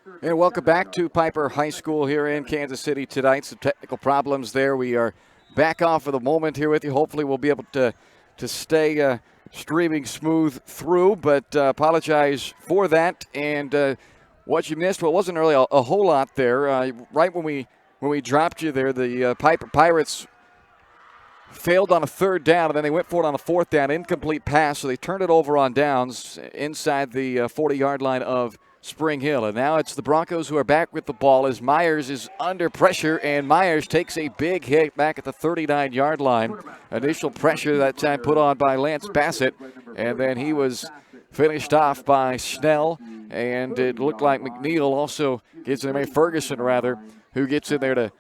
And welcome back to Piper High School here in Kansas City tonight. Some technical problems there. We are back off for the moment here with you. Hopefully we'll be able to stay streaming smooth through, but apologize for that. And what you missed, well, it wasn't really a whole lot there. Right when we dropped you there, the Piper Pirates failed on a third down, and then they went for it on a fourth down, incomplete pass, so they turned it over on downs inside the 40-yard line of Spring Hill. And now it's the Broncos who are back with the ball as Myers is under pressure, and Myers takes a big hit back at the 39-yard line. Initial pressure that time put on by Lance Bassett, and then he was finished off by Snell, and it looked like McNeil also gets in there, Ferguson rather, who gets in there to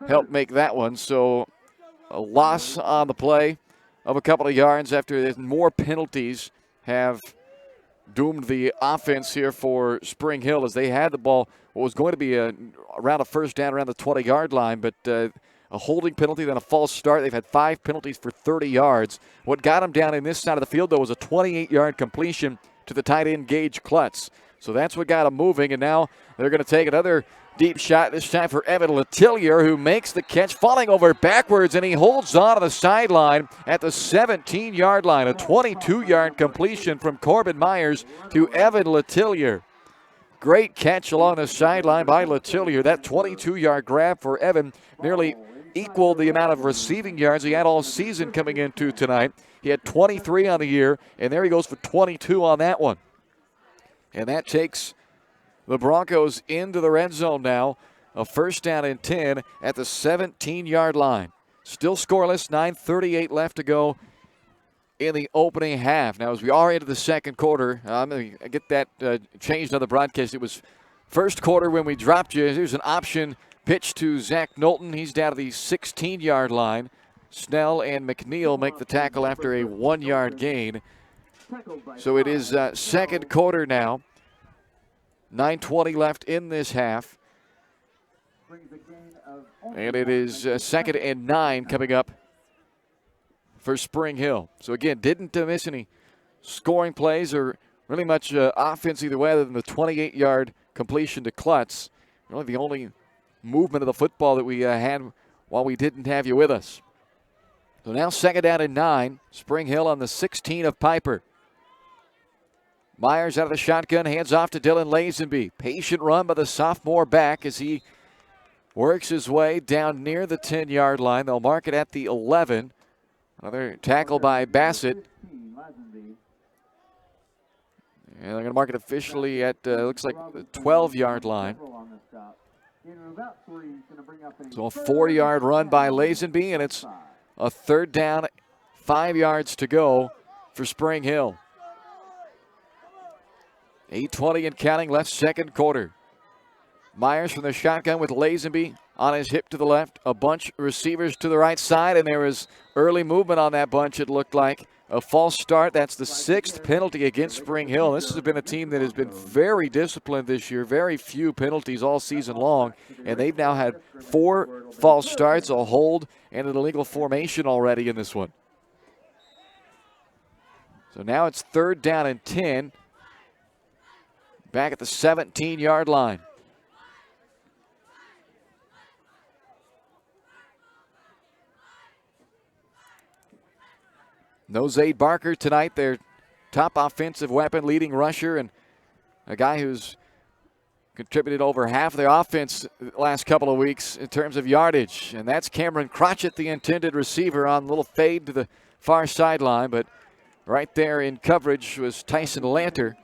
help make that one. So a loss on the play of a couple of yards after more penalties have doomed the offense here for Spring Hill as they had the ball. What was going to be around a first down around the 20-yard line, but a holding penalty, then a false start. They've had 5 penalties for 30 yards. What got them down in this side of the field, though, was a 28-yard completion to the tight end Gage Klutz. So that's what got them moving, and now they're going to take another deep shot, this time for Evan Letellier, who makes the catch, falling over backwards, and he holds on to the sideline at the 17-yard line. A 22-yard completion from Corbin Myers to Evan Letellier. Great catch along the sideline by Letellier. That 22-yard grab for Evan nearly equaled the amount of receiving yards he had all season coming into tonight. He had 23 on the year, and there he goes for 22 on that one. And that takes the Broncos into the red zone now. A first down and 10 at the 17-yard line. Still scoreless, 9:38 left to go in the opening half. Now, as we are into the second quarter, I'm going to get that changed on the broadcast. It was first quarter when we dropped you. There's an option pitch to Zach Knowlton. He's down to the 16-yard line. Snell and McNeil make the tackle after a 1-yard gain. So it is second quarter now. 9:20 left in this half. And it is second and 9 coming up for Spring Hill. So again, didn't miss any scoring plays or really much offense either way other than the 28-yard completion to Klutz. Really the only movement of the football that we had while we didn't have you with us. So now second down and 9. Spring Hill on the 16 of Piper. Myers out of the shotgun, hands off to Dylan Lazenby. Patient run by the sophomore back as he works his way down near the 10-yard line. They'll mark it at the 11. Another tackle by Bassett. And they're going to mark it officially at, looks like, the 12-yard line. So a 4-yard run by Lazenby, and it's a third down, 5 yards to go for Spring Hill. 8:20 and counting left, second quarter. Myers from the shotgun with Lazenby on his hip to the left. A bunch of receivers to the right side, and there was early movement on that bunch, it looked like. A false start. That's the 6th penalty against Spring Hill. This has been a team that has been very disciplined this year. Very few penalties all season long, and they've now had 4 false starts, a hold, and an illegal formation already in this one. So now it's third down and 10. Back at the 17-yard line. No Zayd Barker tonight, their top offensive weapon, leading rusher, and a guy who's contributed over half of their offense the last couple of weeks in terms of yardage. And that's Cameron Crotchett, the intended receiver, on a little fade to the far sideline. But right there in coverage was Tyson Lanter.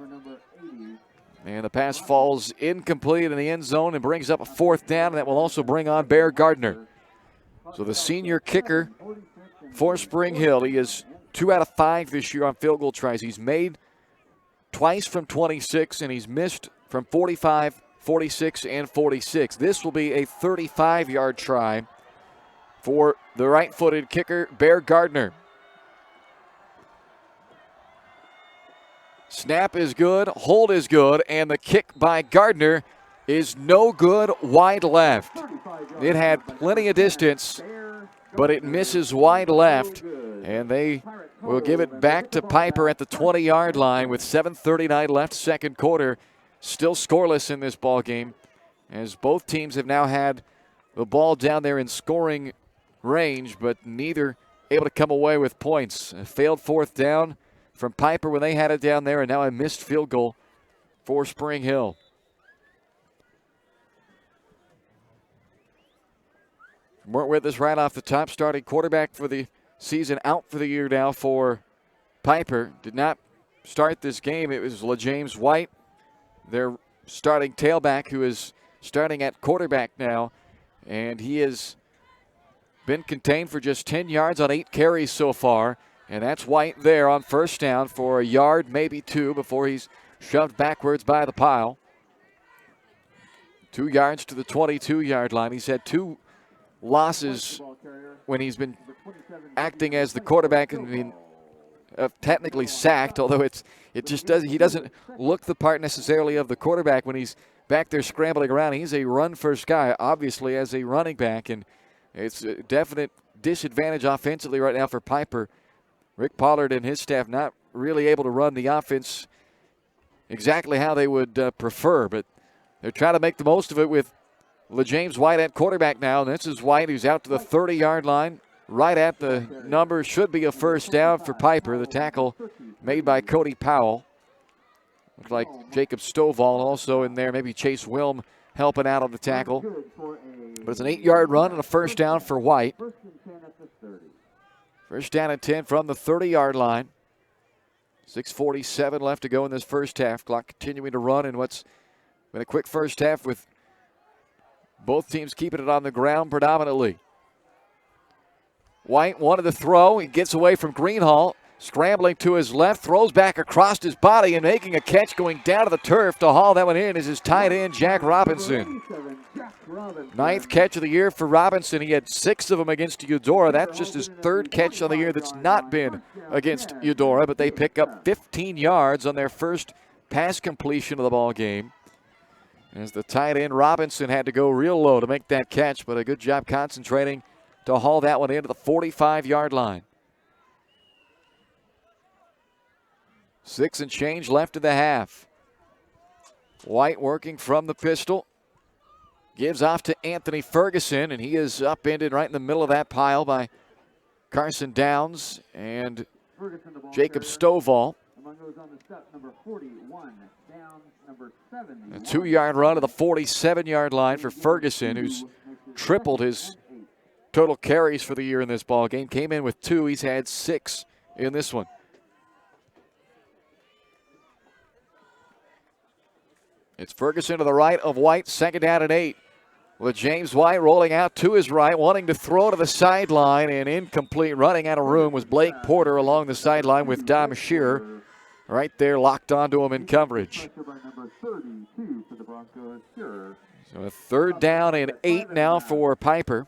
And the pass falls incomplete in the end zone and brings up a fourth down, and that will also bring on Bear Gardner. So the senior kicker for Spring Hill, he is 2 out of 5 this year on field goal tries. He's made twice from 26, and he's missed from 45, 46, and 46. This will be a 35-yard try for the right-footed kicker, Bear Gardner. Snap is good, hold is good, and the kick by Gardner is no good, wide left. It had plenty of distance, but it misses wide left, and they will give it back to Piper at the 20-yard line with 7:39 left, second quarter. still scoreless in this ball game, as both teams have now had the ball down there in scoring range, but neither able to come away with points. A failed fourth down from Piper when they had it down there, and now a missed field goal for Spring Hill. Weren't with us right off the top. Starting quarterback for the season, out for the year now for Piper. Did not start this game. It was LaJames White, their starting tailback, who is starting at quarterback now. And he has been contained for just 10 yards on 8 carries so far. And that's White there on first down for a yard, maybe 2, before he's shoved backwards by the pile. 2 yards to the 22-yard line. He's had 2 losses when he's been acting as the quarterback and been technically sacked, although he doesn't look the part necessarily of the quarterback when he's back there scrambling around. He's a run-first guy, obviously, as a running back, and it's a definite disadvantage offensively right now for Piper. Rick Pollard and his staff not really able to run the offense exactly how they would prefer, but they're trying to make the most of it with LaJames White at quarterback now. And this is White, who's out to the 30-yard line, right at the number. Should be a first down for Piper. The tackle made by Cody Powell. Looks like Jacob Stovall also in there. Maybe Chase Wilm helping out on the tackle. But it's an 8-yard run and a first down for White. First down and 10 from the 30-yard line. 6:47 left to go in this first half. Clock continuing to run in what's been a quick first half with both teams keeping it on the ground predominantly. White wanted to throw. He gets away from Greenhall. Scrambling to his left, throws back across his body and making a catch going down to the turf to haul that one in is his tight end, Jack Robinson. 9th catch of the year for Robinson. He had 6 of them against Eudora. That's just his 3rd catch of the year that's not been against Eudora, but they pick up 15 yards on their first pass completion of the ball game. As the tight end Robinson had to go real low to make that catch, but a good job concentrating to haul that one into the 45-yard line. 6 and change left in the half. White working from the pistol. Gives off to Anthony Ferguson, and he is upended right in the middle of that pile by Carson Downs and Jacob Stovall. A 2-yard run to the 47-yard line for Ferguson, who's tripled his total carries for the year in this ball game. Came in with 2. He's had 6 in this one. It's Ferguson to the right of White, 2nd down and 8. With James White rolling out to his right, wanting to throw to the sideline, and incomplete. Running out of room was Blake Porter along the sideline with Dom Shearer right there locked onto him in coverage. So a 3rd down and 8 now for Piper.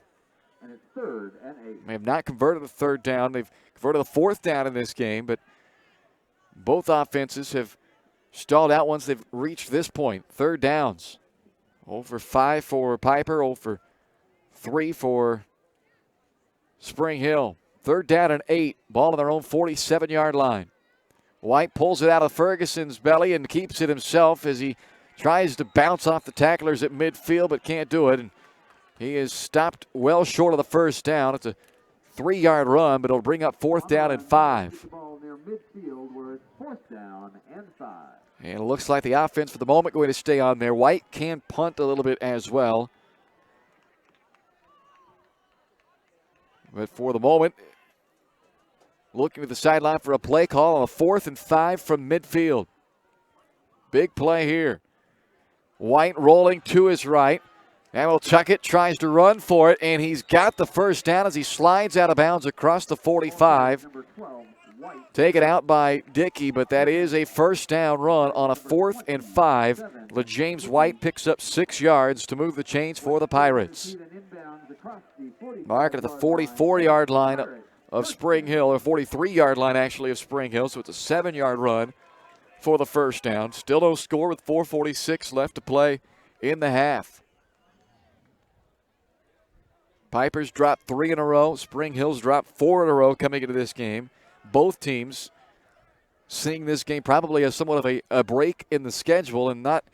They have not converted a 3rd down. They've converted a 4th down in this game, but both offenses have stalled out once they've reached this point. 3rd downs. 0 for 5 for Piper, 0 for 3 for Spring Hill. 3rd down and 8. Ball on their own 47-yard line. White pulls it out of Ferguson's belly and keeps it himself as he tries to bounce off the tacklers at midfield, but can't do it. And he is stopped well short of the first down. It's a 3-yard run, but it'll bring up 4th down and 5. And it looks like the offense for the moment going to stay on there. White can punt a little bit as well. But for the moment, looking to the sideline for a play call on a 4th and 5 from midfield. Big play here. White rolling to his right. And will chuck it, tries to run for it, and he's got the first down as he slides out of bounds across the 45. Taken out by Dickey, but that is a first down run on a 4th and 5. LaJames White picks up 6 yards to move the chains for the Pirates. Mark at the 44-yard line of Spring Hill, or 43-yard line actually of Spring Hill, so it's a 7-yard run for the first down. Still no score with 4:46 left to play in the half. Piper's dropped 3 in a row. Spring Hill's dropped 4 in a row coming into this game. Both teams seeing this game probably as somewhat of a break in the schedule and not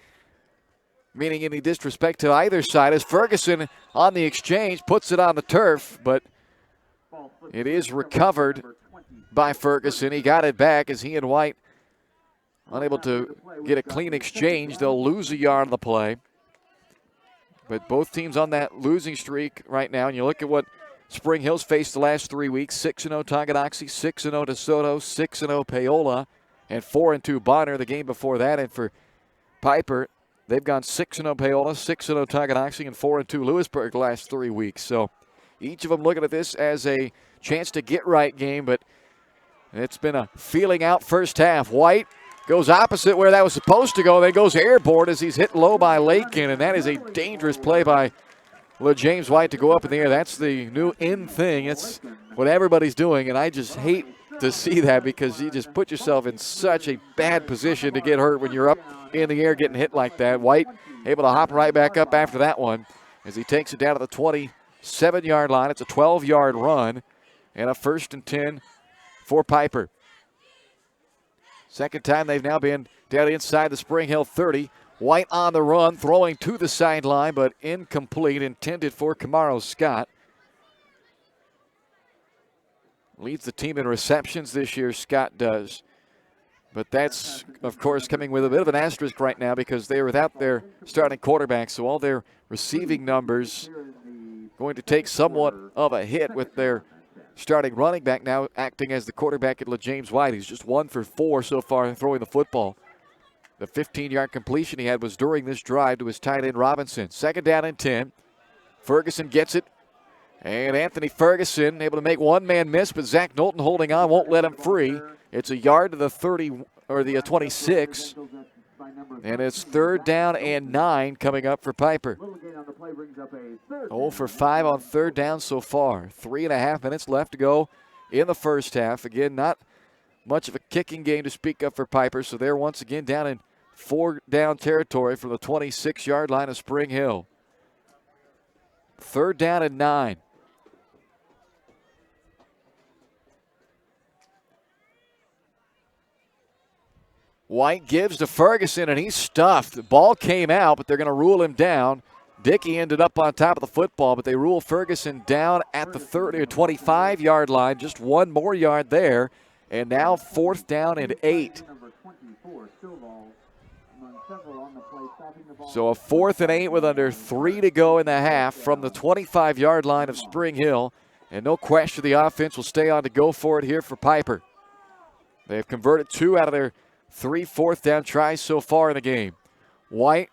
meaning any disrespect to either side, as Ferguson on the exchange puts it on the turf, but it is recovered by Ferguson. He got it back as he and White unable to get a clean exchange. They'll lose a yard on the play. But both teams on that losing streak right now, and you look at what Spring Hill's faced the last 3 weeks: 6-0 Tonganoxie, 6-0 DeSoto, 6-0 Paola, and 4-2 Bonner the game before that. And for Piper, they've gone 6-0 Paola, 6-0 Tonganoxie, and 4-2 Lewisburg the last 3 weeks. So each of them looking at this as a chance to get right game, but it's been a feeling out first half. White goes opposite where that was supposed to go, then goes airborne as he's hit low by Lakin, and that is a dangerous play by James White to go up in the air. That's the new in thing. It's what everybody's doing, and I just hate to see that because you just put yourself in such a bad position to get hurt when you're up in the air getting hit like that. White able to hop right back up after that one as he takes it down to the 27-yard line. It's a 12-yard run and a 1st and 10 for Piper. Second time they've now been down inside the Spring Hill 30. White on the run, throwing to the sideline, but incomplete, intended for Camaro Scott. Leads the team in receptions this year, Scott does. But that's, of course, coming with a bit of an asterisk right now because they are without their starting quarterback, so all their receiving numbers going to take somewhat of a hit with their starting running back now acting as the quarterback at James White. He's just 1 for 4 so far throwing the football. The 15-yard completion he had was during this drive to his tight end Robinson. 2nd down and 10. Ferguson gets it. And Anthony Ferguson able to make one man miss, but Zach Knowlton holding on, won't let him free. It's a yard to the 30 or the 26. And it's 3rd down and 9 coming up for Piper. 0 for 5 on 3rd down so far. 3.5 minutes left to go in the first half. Again, not much of a kicking game to speak of for Piper, so they're once again down in 4-down territory from the 26-yard line of Spring Hill. 3rd down and 9. White gives to Ferguson, and he's stuffed. The ball came out, but they're going to rule him down. Dickey ended up on top of the football, but they rule Ferguson down at the 30 or 25-yard line. Just one more yard there, and now 4th down and 8. So a 4th and 8 with under 3 to go in the half from the 25-yard line of Spring Hill. And no question the offense will stay on to go for it here for Piper. They have converted 2 out of their 3 4th down tries so far in the game. White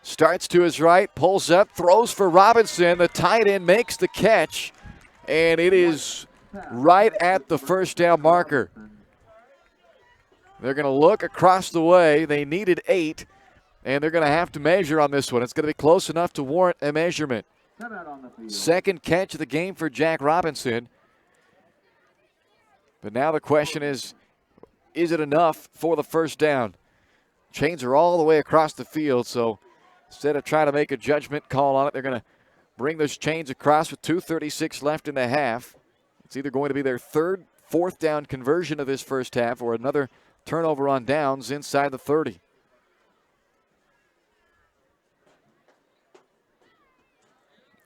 starts to his right, pulls up, throws for Robinson. The tight end makes the catch, and it is right at the 1st down marker. They're going to look across the way. They needed 8, and they're going to have to measure on this one. It's going to be close enough to warrant a measurement. 2nd catch of the game for Jack Robinson. But now the question is it enough for the 1st down? Chains are all the way across the field, so instead of trying to make a judgment call on it, they're going to bring those chains across with 2:36 left in the half. It's either going to be their 3rd, 4th down conversion of this first half or another turnover on downs inside the 30.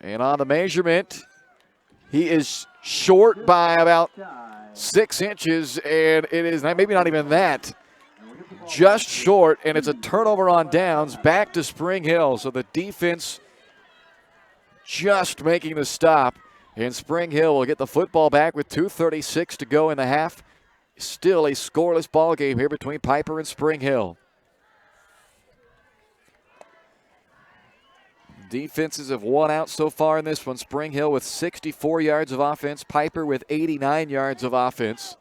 And on the measurement, he is short by about 6 inches, and it is maybe not even that. Just short, and it's a turnover on downs back to Spring Hill. So the defense just making the stop, and Spring Hill will get the football back with 2:36 to go in the half. Still a scoreless ball game here between Piper and Spring Hill. Defenses have won out so far in this one. Spring Hill with 64 yards of offense, Piper with 89 yards of offense.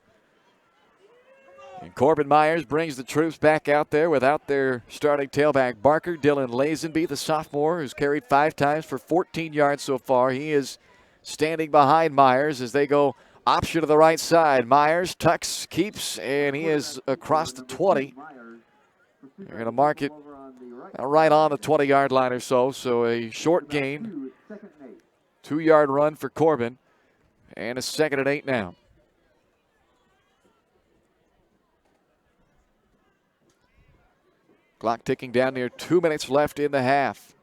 And Corbin Myers brings the troops back out there without their starting tailback Barker. Dylan Lazenby, the sophomore, who's carried 5 times for 14 yards so far. He is standing behind Myers as they go option to the right side. Myers tucks, keeps, and he is across the 20. They're going to mark it right on the 20-yard line or so. So a short gain, 2-yard run for Corbin, and a 2nd and 8 now. Clock ticking down near 2 minutes left in the half.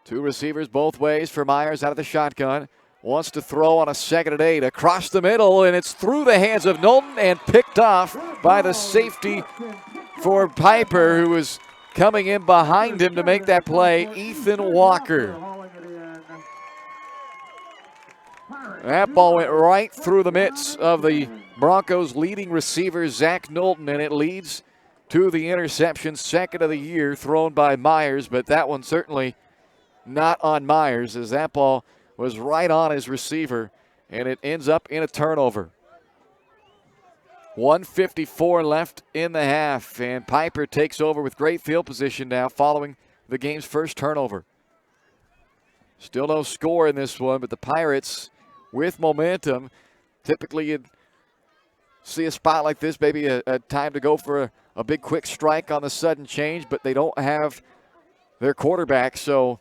Two receivers both ways for Myers out of the shotgun. Wants to throw on a 2nd and 8 across the middle, and it's through the hands of Knowlton and picked off by the safety for Piper, who was coming in behind him to make that play, Ethan Walker. That ball went right through the midst of the Broncos' leading receiver, Zach Knowlton, and it leads to the interception, 2nd of the year, thrown by Myers, but that one certainly not on Myers, as that ball was right on his receiver, and it ends up in a turnover. 1:54 left in the half, and Piper takes over with great field position now following the game's first turnover. Still no score in this one, but the Pirates with momentum. Typically you'd see a spot like this, maybe a time to go for a big quick strike on the sudden change, but they don't have their quarterback, so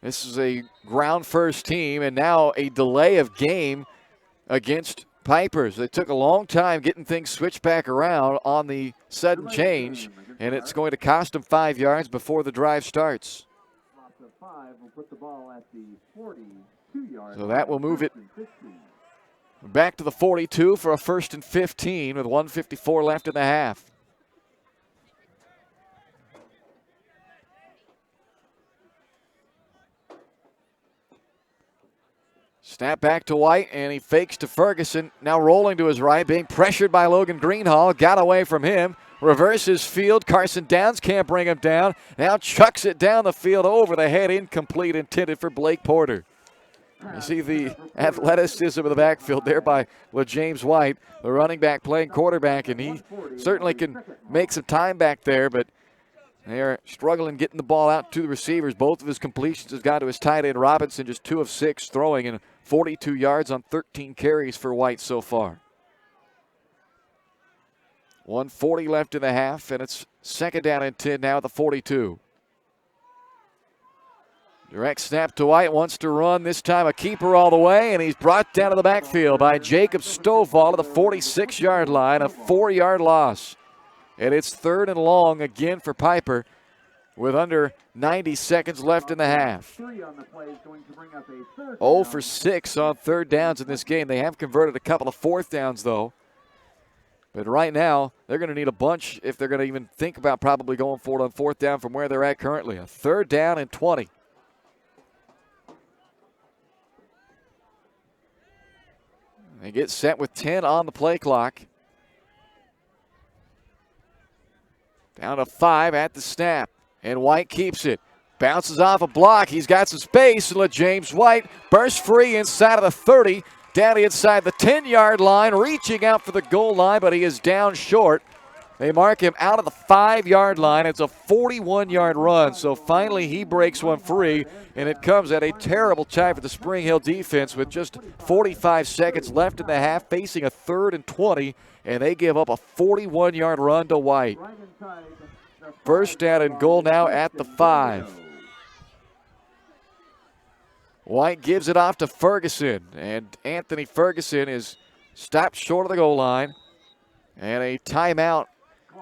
this is a ground first team, and now a delay of game against Pipers. They took a long time getting things switched back around on the sudden change, and it's going to cost them 5 yards before the drive starts. So that will move it back to the 42 for a 1st and 15 with 1:54 left in the half. Snap back to White, and he fakes to Ferguson. Now rolling to his right, being pressured by Logan Greenhall. Got away from him. Reverses field. Carson Downs can't bring him down. Now chucks it down the field over the head. Incomplete, intended for Blake Porter. You see the athleticism of the backfield there by LaJames White, the running back playing quarterback, and he certainly can make some time back there, but they are struggling getting the ball out to the receivers. Both of his completions has got to his tight end Robinson, just 2 of 6 throwing, and 42 yards on 13 carries for White so far. 1:40 left in the half, and it's 2nd down and 10 now at the 42. Direct snap to White, wants to run, this time a keeper all the way, and he's brought down to the backfield by Jacob Stovall at the 46-yard line, a 4-yard loss. And it's 3rd and long again for Piper with under 90 seconds left in the half. 0 for 6 on 3rd downs in this game. They have converted a couple of 4th downs, though. But right now, they're going to need a bunch if they're going to even think about probably going for it on 4th down from where they're at currently. A 3rd down and 20. They get set with 10 on the play clock. Down to 5 at the snap, and White keeps it. Bounces off a block. He's got some space, and LaJames White bursts free inside of the 30, down inside the 10-yard line, reaching out for the goal line, but he is down short. They mark him out of the 5-yard line. It's a 41-yard run, so finally he breaks one free, and it comes at a terrible time for the Spring Hill defense with just 45 seconds left in the half, facing a 3rd and 20, and they give up a 41-yard run to White. 1st down and goal now at the 5. White gives it off to Ferguson, and Anthony Ferguson is stopped short of the goal line, and a timeout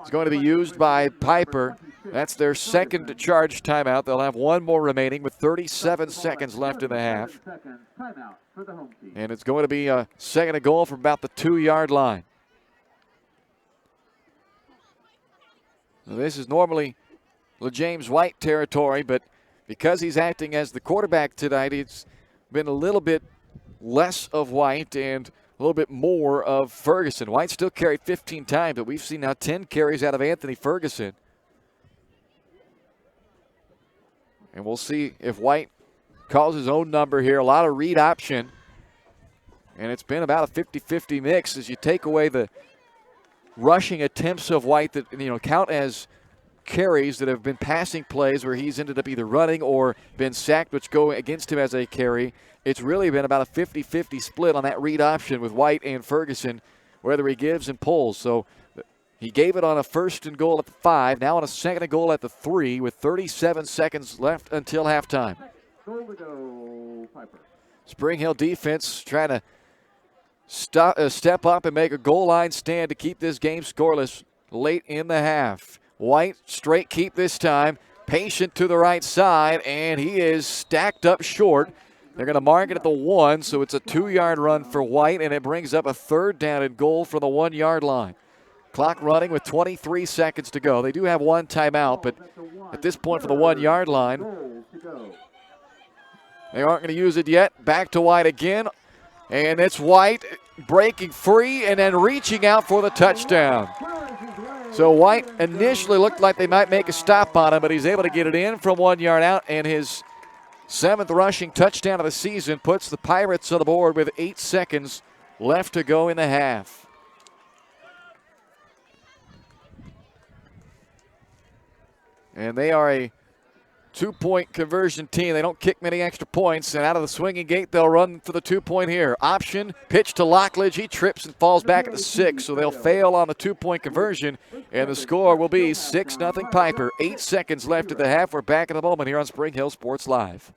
is going to be used by Piper. That's their 2nd charge timeout. They'll have one more remaining with 37 seconds left in the half. And it's going to be a 2nd and goal from about the 2-yard line. Now, this is normally LaJames White territory, but because he's acting as the quarterback tonight, it's been a little bit less of White and a little bit more of Ferguson. White still carried 15 times, but we've seen now 10 carries out of Anthony Ferguson. And we'll see if White calls his own number here. A lot of read option. And it's been about a 50-50 mix as you take away the rushing attempts of White that count as carries that have been passing plays where he's ended up either running or been sacked, which go against him as a carry. It's really been about a 50-50 split on that read option with White and Ferguson, whether he gives and pulls. So he gave it on a 1st and goal at the 5, now on a 2nd and goal at the 3 with 37 seconds left until halftime. Spring Hill defense trying to step up and make a goal line stand to keep this game scoreless late in the half. White, straight keep this time. Patient to the right side, and he is stacked up short. They're going to mark it at the 1, so it's a 2-yard run for White, and it brings up a 3rd down and goal from the 1-yard line. Clock running with 23 seconds to go. They do have one timeout, but at this point for the 1-yard line, they aren't going to use it yet. Back to White again, and it's White breaking free and then reaching out for the touchdown. So White initially looked like they might make a stop on him, but he's able to get it in from 1 yard out, and his 7th rushing touchdown of the season puts the Pirates on the board with 8 seconds left to go in the half. And they are a 2-point conversion team. They don't kick many extra points, and out of the swinging gate, they'll run for the 2-point here. Option, pitch to Lockledge. He trips and falls back at the 6, so they'll fail on the 2-point conversion, and the score will be 6-0 Piper. 8 seconds left at the half. We're back in a moment here on Spring Hill Sports Live.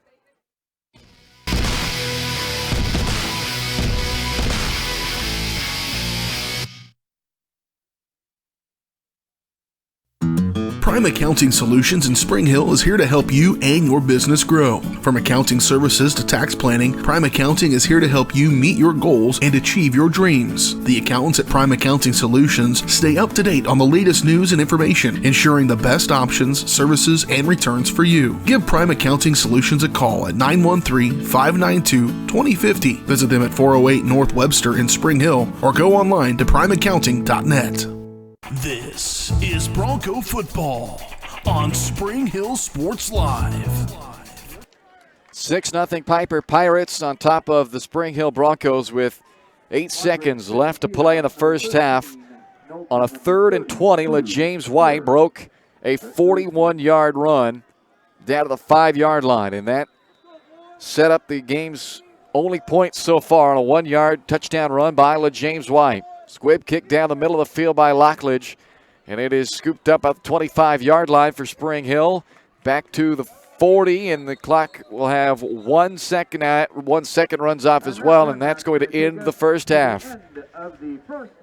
Prime Accounting Solutions in Spring Hill is here to help you and your business grow. From accounting services to tax planning, Prime Accounting is here to help you meet your goals and achieve your dreams. The accountants at Prime Accounting Solutions stay up to date on the latest news and information, ensuring the best options, services, and returns for you. Give Prime Accounting Solutions a call at 913-592-2050. Visit them at 408 North Webster in Spring Hill or go online to primeaccounting.net. This is Bronco football on Spring Hill Sports Live. 6-0 Piper Pirates on top of the Spring Hill Broncos with 8 seconds left to play in the first half. On a 3rd and 20, James White broke a 41-yard run down to the 5-yard line, and that set up the game's only point so far on a 1-yard touchdown run by James White. Squib kick down the middle of the field by Lockledge, and it is scooped up at the 25-yard line for Spring Hill. Back to the 40, and the clock will have 1 second. 1 second runs off as well, and that's going to end the first half.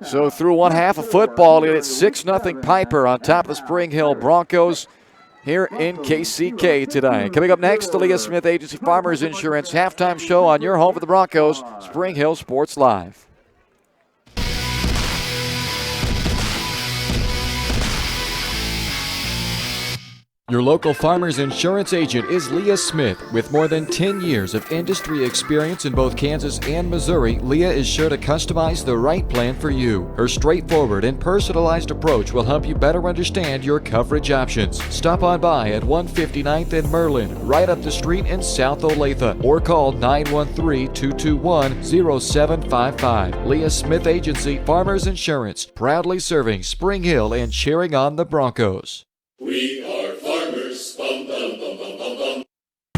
So through one half of football, it's 6-0 Piper on top of the Spring Hill Broncos here in KCK today. Coming up next, the Leah Smith Agency Farmers Insurance halftime show on your home for the Broncos, Spring Hill Sports Live. Your local Farmers Insurance agent is Leah Smith. With more than 10 years of industry experience in both Kansas and Missouri, Leah is sure to customize the right plan for you. Her straightforward and personalized approach will help you better understand your coverage options. Stop on by at 159th and Merlin, right up the street in South Olathe, or call 913-221-0755. Leah Smith Agency Farmers Insurance, proudly serving Spring Hill and cheering on the Broncos. We are farmers. Bum, bum, bum, bum, bum, bum.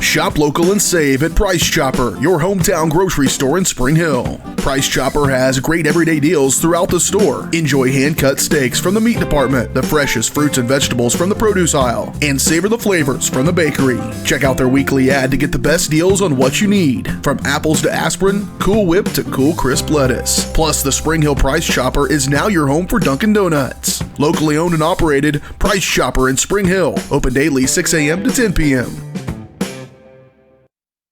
Shop local and save at Price Chopper, your hometown grocery store in Spring Hill. Price Chopper has great everyday deals throughout the store. Enjoy hand-cut steaks from the meat department, the freshest fruits and vegetables from the produce aisle, and savor the flavors from the bakery. Check out their weekly ad to get the best deals on what you need, from apples to aspirin, Cool Whip to Cool Crisp lettuce. Plus, the Spring Hill Price Chopper is now your home for Dunkin' Donuts. Locally owned and operated, Price Chopper in Spring Hill. Open daily 6 a.m. to 10 p.m.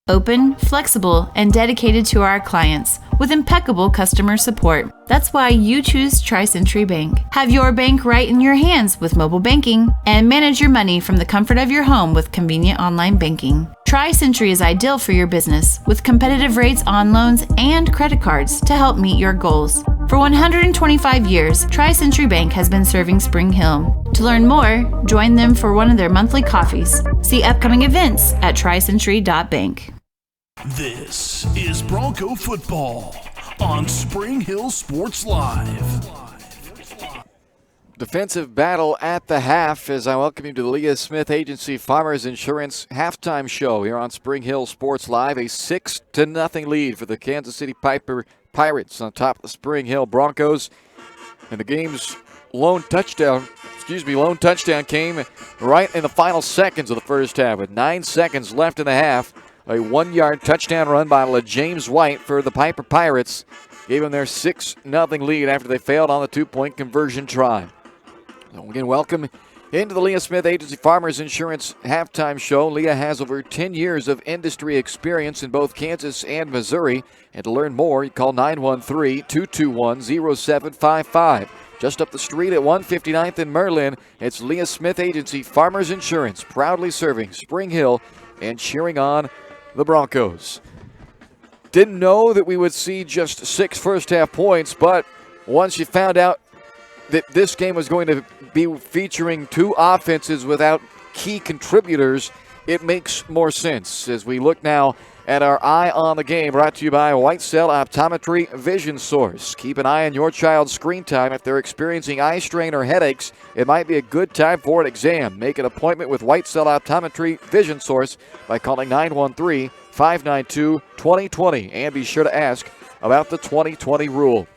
Open, flexible, and dedicated to our clients with impeccable customer support. That's why you choose Tri-Century Bank. Have your bank right in your hands with mobile banking, and manage your money from the comfort of your home with convenient online banking. Tri-Century is ideal for your business with competitive rates on loans and credit cards to help meet your goals. For 125 years, Tri-Century Bank has been serving Spring Hill. To learn more, join them for one of their monthly coffees. See upcoming events at tricentury.bank. This is Bronco football on Spring Hill Sports Live. Defensive battle at the half as I welcome you to the Leah Smith Agency Farmers Insurance halftime show here on Spring Hill Sports Live. A 6-0 lead for the Kansas City Piper Pirates on top of the Spring Hill Broncos. And the game's lone touchdown came right in the final seconds of the first half with 9 seconds left in the half. A 1-yard touchdown run by James White for the Piper Pirates. gave them their 6-0 lead after they failed on the 2-point conversion try. So again, welcome into the Leah Smith Agency Farmers Insurance Halftime Show. Leah has over 10 years of industry experience in both Kansas and Missouri. And to learn more, you call 913-221-0755. Just up the street at 159th and Merlin, it's Leah Smith Agency Farmers Insurance, proudly serving Spring Hill and cheering on the Broncos. Didn't know that we would see just 6 first-half points, but once you found out that this game was going to be featuring 2 offenses without key contributors, it makes more sense. As we look now at our Eye on the Game, brought to you by White Cell Optometry Vision Source. Keep an eye on your child's screen time. If they're experiencing eye strain or headaches, it might be a good time for an exam. Make an appointment with White Cell Optometry Vision Source by calling 913-592-2020. And be sure to ask about the 2020 rule.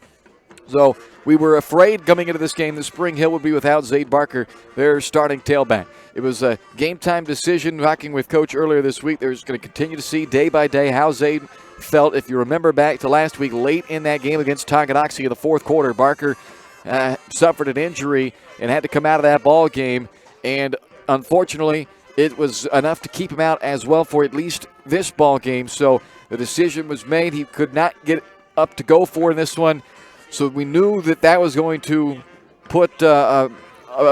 So we were afraid coming into this game that Spring Hill would be without Zade Barker, their starting tailback. It was a game-time decision. Talking with Coach earlier this week, they're just going to continue to see day by day how Zade felt. If you remember back to last week, late in that game against Tonganoxie in the fourth quarter, Barker suffered an injury and had to come out of that ball game. And unfortunately, it was enough to keep him out as well for at least this ball game. So the decision was made. He could not get up to go for in this one. So we knew that that was going to put a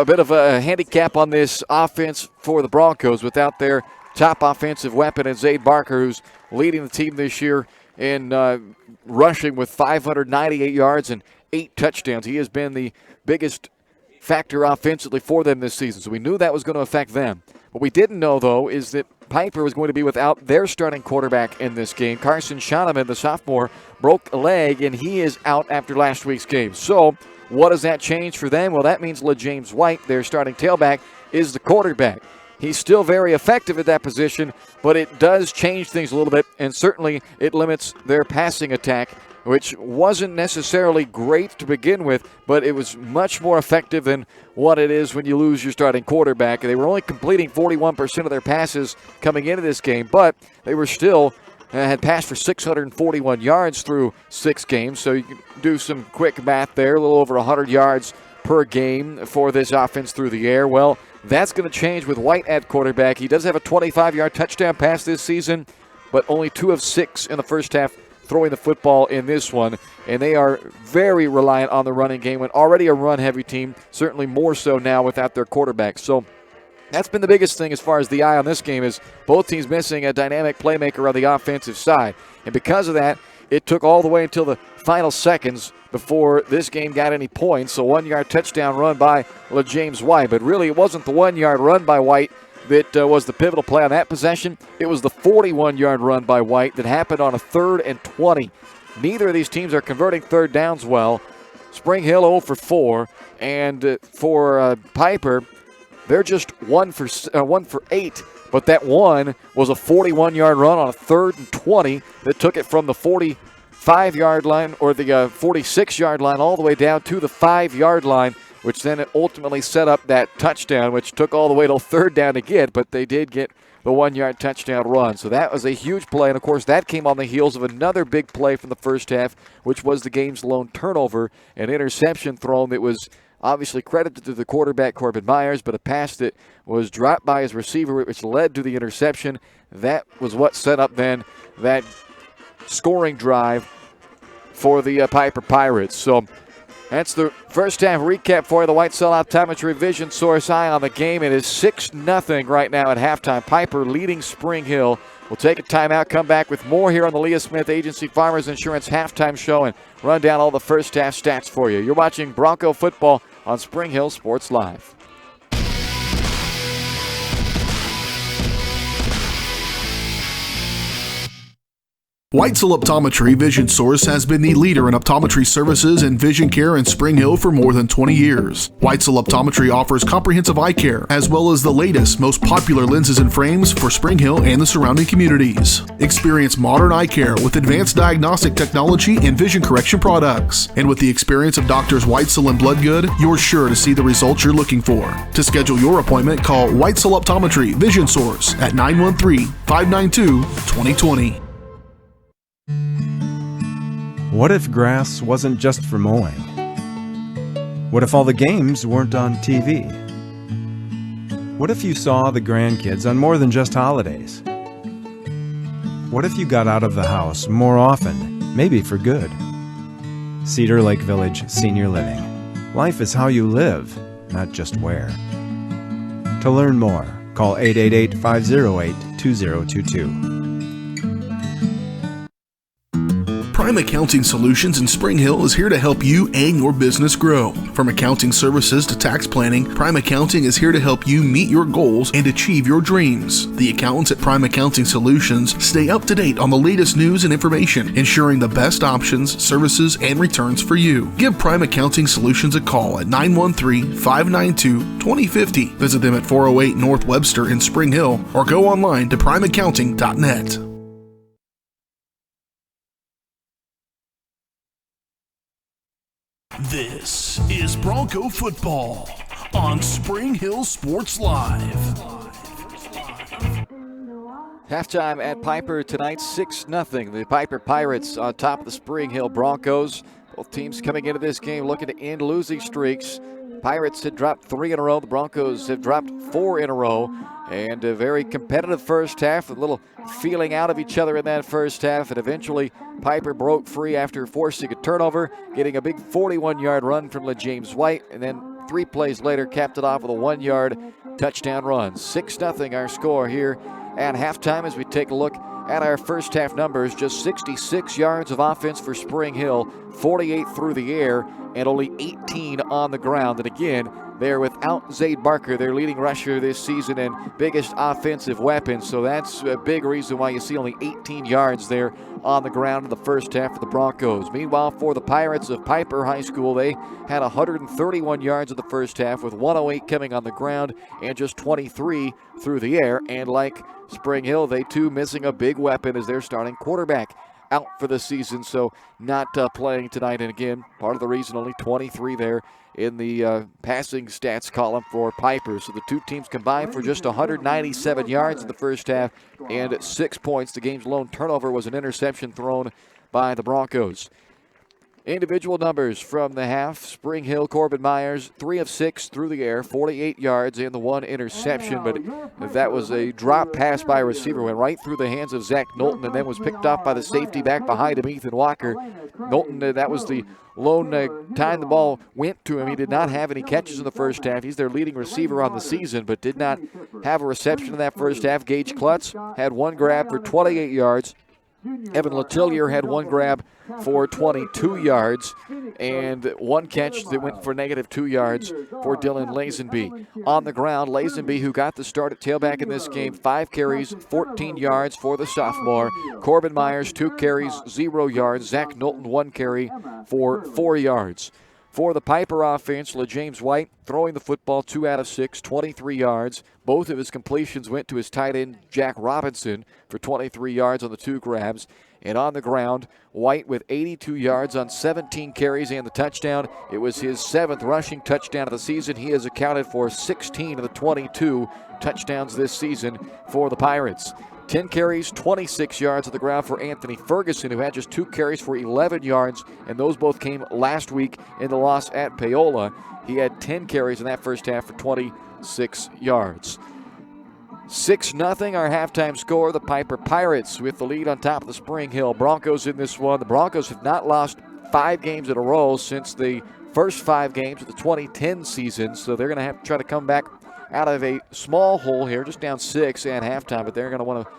bit of a handicap on this offense for the Broncos without their top offensive weapon in Zade Barker, who's leading the team this year in rushing with 598 yards and 8 touchdowns. He has been the biggest factor offensively for them this season, so we knew that was going to affect them. What we didn't know, though, is that Piper was going to be without their starting quarterback in this game. Carson Schoeneman, the sophomore, broke a leg, and he is out after last week's game. So what does that change for them? Well, that means LaJames White, their starting tailback, is the quarterback. He's still very effective at that position, but it does change things a little bit, and certainly it limits their passing attack, which wasn't necessarily great to begin with, but it was much more effective than what it is when you lose your starting quarterback. They were only completing 41% of their passes coming into this game, but they were still had passed for 641 yards through 6 games, so you can do some quick math there, a little over 100 yards per game for this offense through the air. Well, that's going to change with White at quarterback. He does have a 25-yard touchdown pass this season, but only 2 of 6 in the first half throwing the football in this one, and they are very reliant on the running game, and already a run-heavy team, certainly more so now without their quarterback. So that's been the biggest thing as far as the eye on this game, is both teams missing a dynamic playmaker on the offensive side. And because of that, it took all the way until the final seconds before this game got any points. So 1-yard touchdown run by LaJames White. But really, it wasn't the 1-yard run by White that was the pivotal play on that possession. It was the 41-yard run by White that happened on a 3rd and 20. Neither of these teams are converting third downs well. Spring Hill 0 for 4, and for Piper, they're just 1 for 8. But that one was a 41-yard run on a 3rd and 20 that took it from the 45-yard line or the 46-yard line all the way down to the 5-yard line, which then ultimately set up that touchdown, which took all the way till 3rd down to get, but they did get the 1-yard touchdown run. So that was a huge play, and of course that came on the heels of another big play from the first half, which was the game's lone turnover, an interception thrown that was obviously credited to the quarterback, Corbin Myers, but a pass that was dropped by his receiver, which led to the interception. That was what set up then that scoring drive for the Piper Pirates. So that's the first half recap for the White Cell Optometry Vision Source Eye on the Game. It is 6-0 right now at halftime. Piper leading Spring Hill. We'll take a timeout, come back with more here on the Leah Smith Agency Farmers Insurance Halftime Show and run down all the first half stats for you. You're watching Bronco football on Spring Hill Sports Live. White Cell Optometry Vision Source has been the leader in optometry services and vision care in Spring Hill for more than 20 years. White Cell Optometry offers comprehensive eye care, as well as the latest, most popular lenses and frames for Spring Hill and the surrounding communities. Experience modern eye care with advanced diagnostic technology and vision correction products. And with the experience of Doctors Whitesell and Bloodgood, you're sure to see the results you're looking for. To schedule your appointment, call White Cell Optometry Vision Source at 913-592-2020. What if grass wasn't just for mowing? What if all the games weren't on TV? What if you saw the grandkids on more than just holidays? What if you got out of the house more often, maybe for good? Cedar Lake Village Senior Living. Life is how you live, not just where. To learn more, call 888-508-2022. Prime Accounting Solutions in Spring Hill is here to help you and your business grow. From accounting services to tax planning, Prime Accounting is here to help you meet your goals and achieve your dreams. The accountants at Prime Accounting Solutions stay up to date on the latest news and information, ensuring the best options, services, and returns for you. Give Prime Accounting Solutions a call at 913-592-2050. Visit them at 408 North Webster in Spring Hill or go online to primeaccounting.net. This is Bronco football on Spring Hill Sports Live. Halftime at Piper tonight, 6-0. The Piper Pirates on top of the Spring Hill Broncos. Both teams coming into this game looking to end losing streaks. Pirates had dropped 3 in a row. The Broncos have dropped 4 in a row. And a very competitive first half, a little feeling out of each other in that first half. And eventually, Piper broke free after forcing a turnover, getting a big 41-yard run from LeJames White. And then 3 plays later, capped it off with a 1-yard touchdown run. 6-0 our score here at halftime as we take a look at our first half numbers. Just 66 yards of offense for Spring Hill, 48 through the air, and only 18 on the ground. And again, they're without Zayd Barker, their leading rusher this season and biggest offensive weapon. So that's a big reason why you see only 18 yards there on the ground in the first half for the Broncos. Meanwhile, for the Pirates of Piper High School, they had 131 yards in the first half with 108 coming on the ground and just 23 through the air. And like Spring Hill, they too missing a big weapon as their starting quarterback out for the season, so not playing tonight. And again, part of the reason only 23 there in the passing stats column for Piper. So the two teams combined for just 197 yards in the first half and 6 points. The game's lone turnover was an interception thrown by the Broncos. Individual numbers from the half. Spring Hill, Corbin Myers, 3 of 6 through the air, 48 yards and the 1 interception. But that was a drop pass by a receiver, went right through the hands of Zach Knowlton and then was picked off by the safety back behind him, Ethan Walker. Knowlton, that was the lone time the ball went to him. He did not have any catches in the first half. He's their leading receiver on the season, but did not have a reception in that first half. Gage Klutz had 1 grab for 28 yards. Evan Letillier had 1 grab for 22 yards and 1 catch that went for -2 yards for Dylan Lazenby. On the ground, Lazenby, who got the start at tailback in this game, 5 carries, 14 yards for the sophomore. Corbin Myers, 2 carries, 0 yards. Zach Knowlton, 1 carry for 4 yards. For the Piper offense, LeJames White throwing the football 2 out of 6, 23 yards. Both of his completions went to his tight end, Jack Robinson, for 23 yards on the 2 grabs. And on the ground, White with 82 yards on 17 carries and the touchdown. It was his 7th rushing touchdown of the season. He has accounted for 16 of the 22 touchdowns this season for the Pirates. 10 carries, 26 yards on the ground for Anthony Ferguson, who had just 2 carries for 11 yards, and those both came last week in the loss at Paola. He had 10 carries in that first half for 26 yards. 6-0 our halftime score. The Piper Pirates with the lead on top of the Spring Hill Broncos in this one. The Broncos have not lost 5 games in a row since the first 5 games of the 2010 season, so they're going to have to try to come back out of a small hole here, just down 6 at halftime, but they're going to want to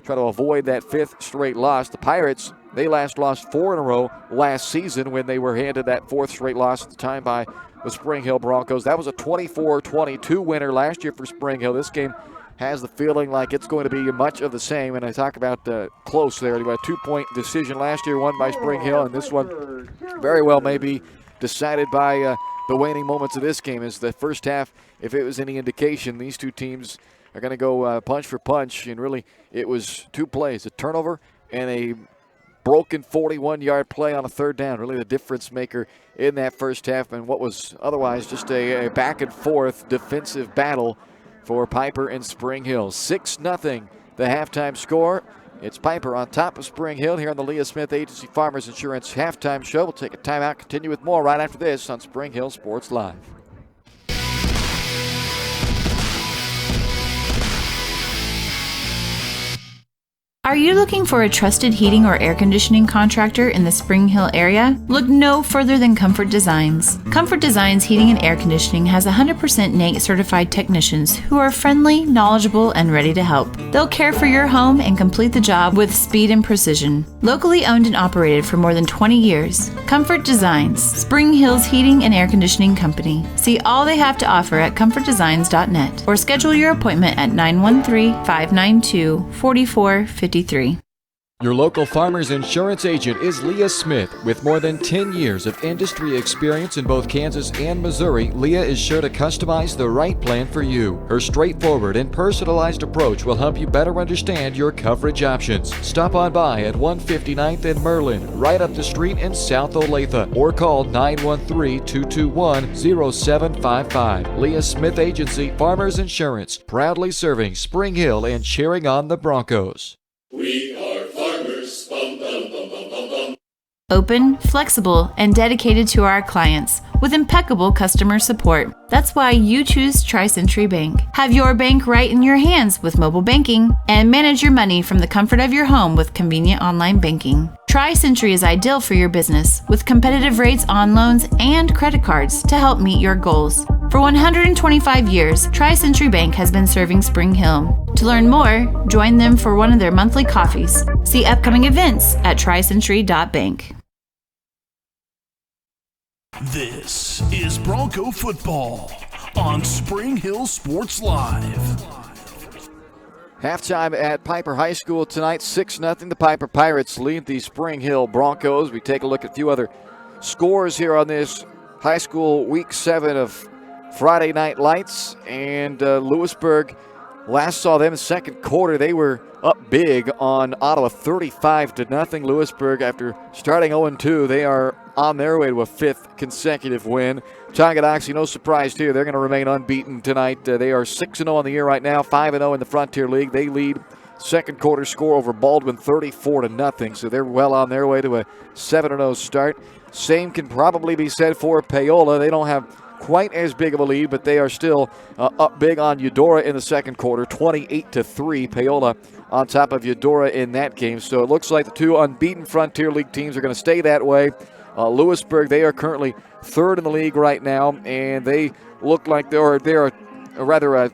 try to avoid that 5th straight loss. The Pirates, they last lost 4 in a row last season when they were handed that 4th straight loss at the time by the Spring Hill Broncos. That was a 24-22 winner last year for Spring Hill. This game has the feeling like it's going to be much of the same, and I talk about close there. They had a 2-point decision last year, won by Spring Hill, and this one very well may be decided by the waning moments of this game. Is the first half, if it was any indication, these two teams are going to go punch for punch, and really it was 2 plays, a turnover and a broken 41-yard play on a 3rd down, really the difference maker in that first half, and what was otherwise just a back-and-forth defensive battle for Piper and Spring Hill. 6-0 the halftime score. It's Piper on top of Spring Hill here on the Leah Smith Agency Farmers Insurance Halftime Show. We'll take a timeout, continue with more right after this on Spring Hill Sports Live. Are you looking for a trusted heating or air conditioning contractor in the Spring Hill area? Look no further than Comfort Designs. Comfort Designs Heating and Air Conditioning has 100% NATE certified technicians who are friendly, knowledgeable, and ready to help. They'll care for your home and complete the job with speed and precision. Locally owned and operated for more than 20 years, Comfort Designs, Spring Hill's heating and air conditioning company. See all they have to offer at comfortdesigns.net or schedule your appointment at 913-592-4453. Your local Farmers Insurance agent is Leah Smith. With more than 10 years of industry experience in both Kansas and Missouri, Leah is sure to customize the right plan for you. Her straightforward and personalized approach will help you better understand your coverage options. Stop on by at 159th and Merlin, right up the street in South Olathe, or call 913-221-0755. Leah Smith Agency Farmers Insurance, proudly serving Spring Hill and cheering on the Broncos. We are farmers. Bum, bum, bum, bum, bum, bum. Open, flexible, and dedicated to our clients with impeccable customer support. That's why you choose Tri-Century Bank. Have your bank right in your hands with mobile banking and manage your money from the comfort of your home with convenient online banking. Tri-Century is ideal for your business with competitive rates on loans and credit cards to help meet your goals. For 125 years, Tri-Century Bank has been serving Spring Hill. To learn more, join them for one of their monthly coffees. See upcoming events at tricentury.bank. This is Bronco football on Spring Hill Sports Live. Halftime at Piper High School tonight, 6-0. The Piper Pirates lead the Spring Hill Broncos. We take a look at a few other scores here on this high school week 7 of Friday Night Lights. And Lewisburg, last saw them in the second quarter. They were up big on Ottawa, 35-0. Lewisburg, after starting 0-2, they are on their way to a 5th consecutive win. Tonganoxie, no surprise here. They're going to remain unbeaten tonight. They are 6-0 on the year right now, 5-0 in the Frontier League. They lead second quarter score over Baldwin, 34-0. So they're well on their way to a 7-0 start. Same can probably be said for Paola. They don't have quite as big of a lead, but they are still up big on Eudora in the second quarter, 28-3. Paola on top of Eudora in that game. So it looks like the two unbeaten Frontier League teams are going to stay that way. Lewisburg, they are currently third in the league right now, and they look like they are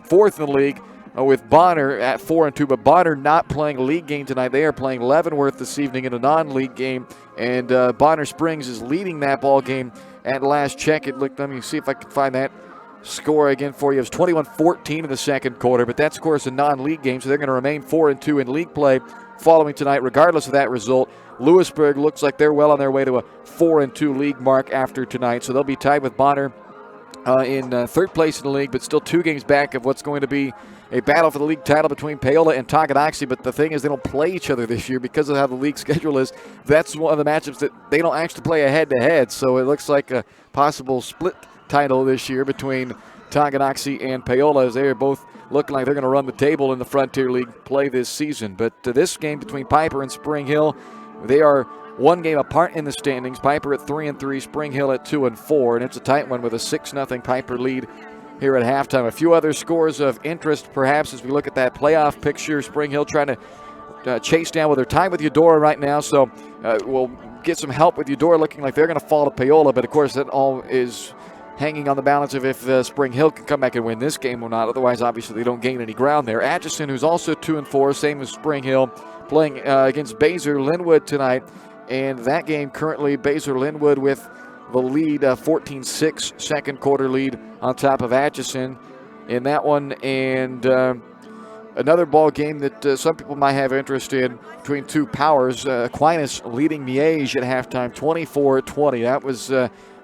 fourth in the league with Bonner at 4-2. But Bonner not playing a league game tonight. They are playing Leavenworth this evening in a non-league game, and Bonner Springs is leading that ball game at last check. Let me see if I can find that score again for you. It was 21-14 in the second quarter, but that's, of course, a non-league game, so they're going to remain 4-2 in league play following tonight, regardless of that result. Lewisburg looks like they're well on their way to a 4-2 league mark after tonight, so they'll be tied with Bonner in third place in the league, but still 2 games back of what's going to be a battle for the league title between Paola and Tonganoxie. But the thing is, they don't play each other this year because of how the league schedule is. That's one of the matchups that they don't actually play a head-to-head, so it looks like a possible split title this year between Tonganoxie and Paola, as they are both looking like they're going to run the table in the Frontier League play this season. But this game between Piper and Spring Hill, they are one game apart in the standings. Piper at 3-3, Spring Hill at 2-4, and it's a tight one with a 6-0 Piper lead here at halftime. A few other scores of interest, perhaps, as we look at that playoff picture. Spring Hill trying to chase down, well, they're tied with Eudora right now, so we'll get some help with Eudora looking like they're going to fall to Paola. But, of course, that all is hanging on the balance of if Spring Hill can come back and win this game or not. Otherwise, obviously, they don't gain any ground there. Atchison, who's also 2-4, same as Spring Hill, playing against Baser Linwood tonight. And that game currently, Baser Linwood with the lead, 14-6, second quarter lead on top of Atchison in that one. And another ball game that some people might have interest in between two powers, Aquinas leading Miege at halftime, 24-20. That was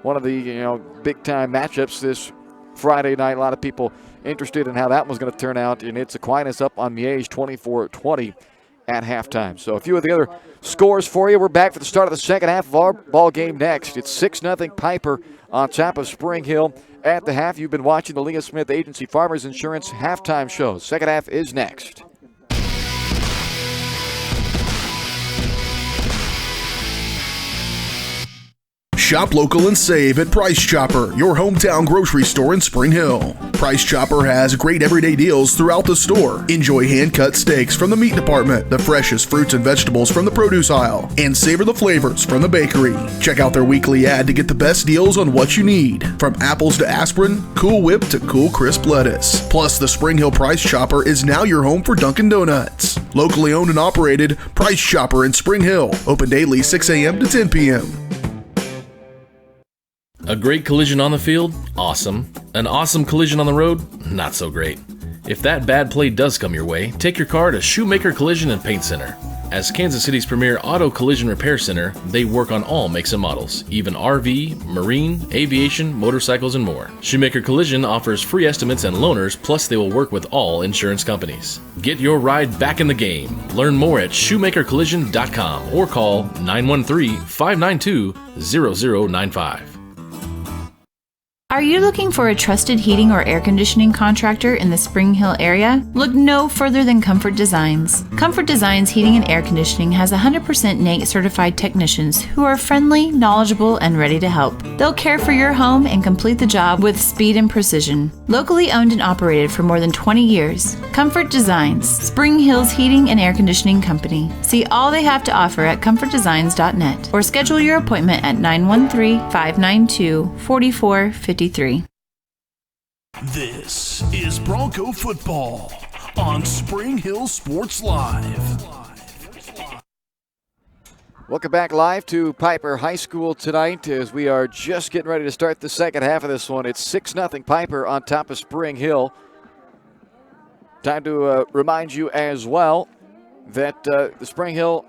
one of the big-time matchups this Friday night. A lot of people interested in how that was going to turn out, and it's Aquinas up on Miege, 24-20 at halftime. So a few of the other scores for you. We're back for the start of the second half of our ball game next. It's 6-0 Piper on top of Spring Hill at the half. You've been watching the Leah Smith Agency Farmers Insurance halftime show. Second half is next. Shop local and save at Price Chopper, your hometown grocery store in Spring Hill. Price Chopper has great everyday deals throughout the store. Enjoy hand-cut steaks from the meat department, the freshest fruits and vegetables from the produce aisle, and savor the flavors from the bakery. Check out their weekly ad to get the best deals on what you need, from apples to aspirin, Cool Whip to cool crisp lettuce. Plus, the Spring Hill Price Chopper is now your home for Dunkin' Donuts. Locally owned and operated, Price Chopper in Spring Hill. Open daily 6 a.m. to 10 p.m. A great collision on the field? Awesome. An awesome collision on the road? Not so great. If that bad play does come your way, take your car to Shoemaker Collision and Paint Center. As Kansas City's premier auto collision repair center, they work on all makes and models, even RV, marine, aviation, motorcycles, and more. Shoemaker Collision offers free estimates and loaners, plus they will work with all insurance companies. Get your ride back in the game. Learn more at shoemakercollision.com or call 913-592-0095. Are you looking for a trusted heating or air conditioning contractor in the Spring Hill area? Look no further than Comfort Designs. Comfort Designs Heating and Air Conditioning has 100% NATE certified technicians who are friendly, knowledgeable, and ready to help. They'll care for your home and complete the job with speed and precision. Locally owned and operated for more than 20 years, Comfort Designs, Spring Hill's heating and air conditioning company. See all they have to offer at comfortdesigns.net or schedule your appointment at 913-592-4453. This is Bronco football on Spring Hill Sports Live. Welcome back live to Piper High School tonight as we are just getting ready to start the second half of this one. It's 6-0 Piper on top of Spring Hill. Time to remind you as well that the Spring Hill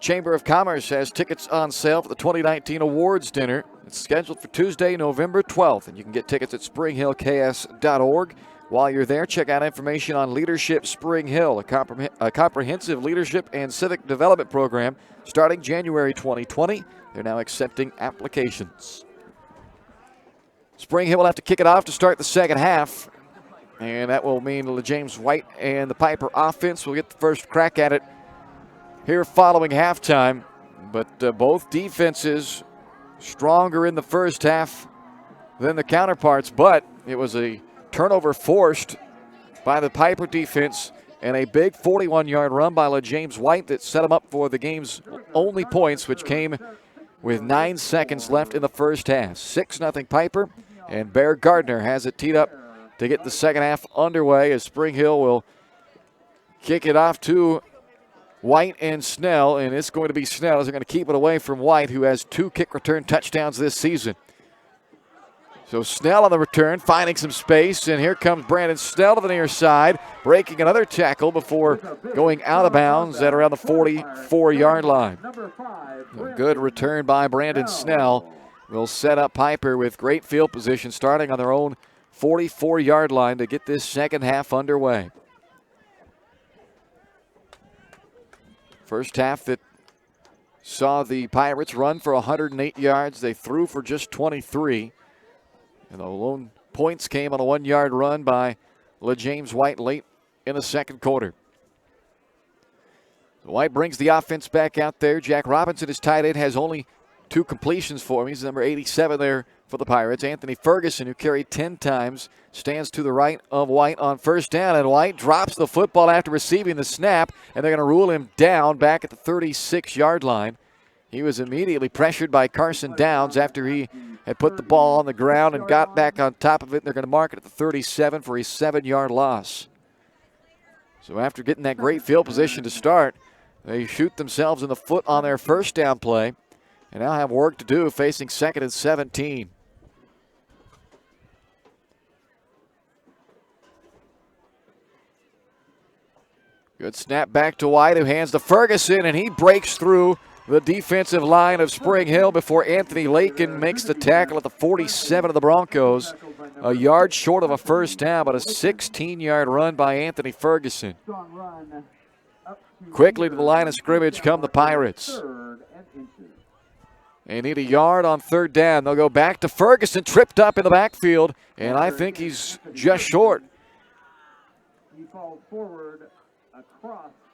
Chamber of Commerce has tickets on sale for the 2019 Awards Dinner. It's scheduled for Tuesday, November 12th, and you can get tickets at springhillks.org. While you're there, check out information on Leadership Spring Hill, a comprehensive leadership and civic development program starting January 2020. They're now accepting applications. Spring Hill will have to kick it off to start the second half, and that will mean James White and the Piper offense will get the first crack at it here following halftime. But both defenses stronger in the first half than the counterparts, but it was a turnover forced by the Piper defense and a big 41-yard run by James White that set him up for the game's only points, which came with 9 seconds left in the first half. 6-0 Piper, and Bear Gardner has it teed up to get the second half underway as Spring Hill will kick it off to White and Snell, and it's going to be Snell as they're going to keep it away from White, who has 2 kick return touchdowns this season. So Snell on the return, finding some space, and here comes Brandon Snell to the near side, breaking another tackle before going out of bounds at around the 44-yard line. A good return by Brandon Snell will set up Piper with great field position starting on their own 44-yard line to get this second half underway. First half that saw the Pirates run for 108 yards. They threw for just 23. And the lone points came on a 1-yard run by James White late in the second quarter. So White brings the offense back out there. Jack Robinson, his tight end, has only 2 completions for him. He's number 87 there for the Pirates. Anthony Ferguson, who carried 10 times, stands to the right of White on first down, and White drops the football after receiving the snap, and they're going to rule him down back at the 36-yard line. He was immediately pressured by Carson Downs after he had put the ball on the ground and got back on top of it. They're going to mark it at the 37 for a 7-yard loss. So after getting that great field position to start, they shoot themselves in the foot on their first down play and now have work to do facing 2nd and 17. Good snap back to White, who hands to Ferguson, and he breaks through the defensive line of Spring Hill before Anthony Lakin makes the tackle at the 47 of the Broncos. A yard short of a first down, but a 16-yard run by Anthony Ferguson. Quickly to the line of scrimmage come the Pirates. They need a yard on third down. They'll go back to Ferguson, tripped up in the backfield, and I think he's just short.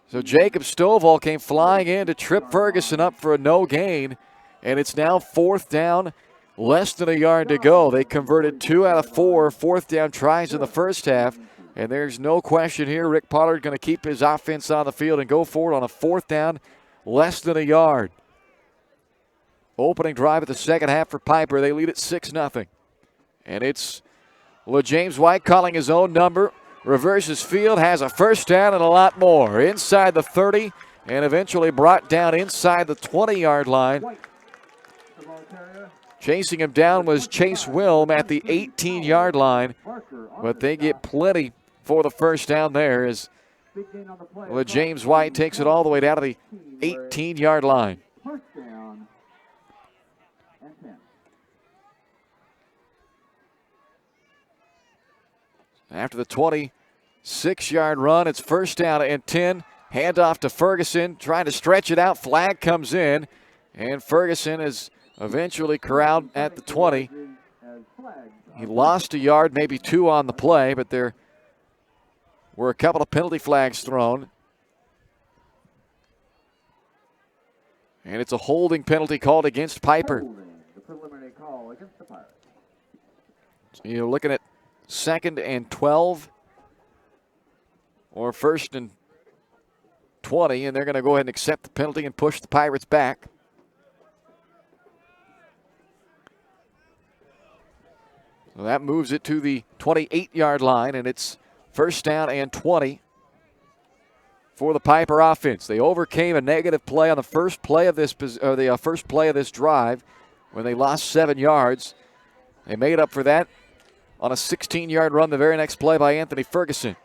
So Jacob Stovall came flying in to trip Ferguson up for a no gain. and it's now 4th down, less than a yard to go. They converted 2 out of 4 4th down tries in the first half, and there's no question here Rick Pollard going to keep his offense on the field and go forward on a 4th down, less than a yard. Opening drive of the second half for Piper. They lead at 6-0. And it's James White calling his own number. Reverses field, has a first down and a lot more. Inside the 30 and eventually brought down inside the 20-yard line. Chasing him down was Chase Wilm at the 18-yard line. But they get plenty for the first down there as James White takes it all the way down to the 18-yard line. After the 26-yard run, it's first down and 10. Handoff to Ferguson, trying to stretch it out. Flag comes in, and Ferguson is eventually corralled at the 20. He lost a yard, maybe 2 on the play, but there were a couple of penalty flags thrown. And it's a holding penalty called against Piper. So you're looking at 2nd and 12 or 1st and 20, and they're going to go ahead and accept the penalty and push the Pirates back. So that moves it to the 28-yard line, and it's first down and 20 for the Piper offense. They overcame a negative play on the first play of this drive when they lost 7 yards. They made up for that on a 16-yard run the very next play by Anthony Ferguson.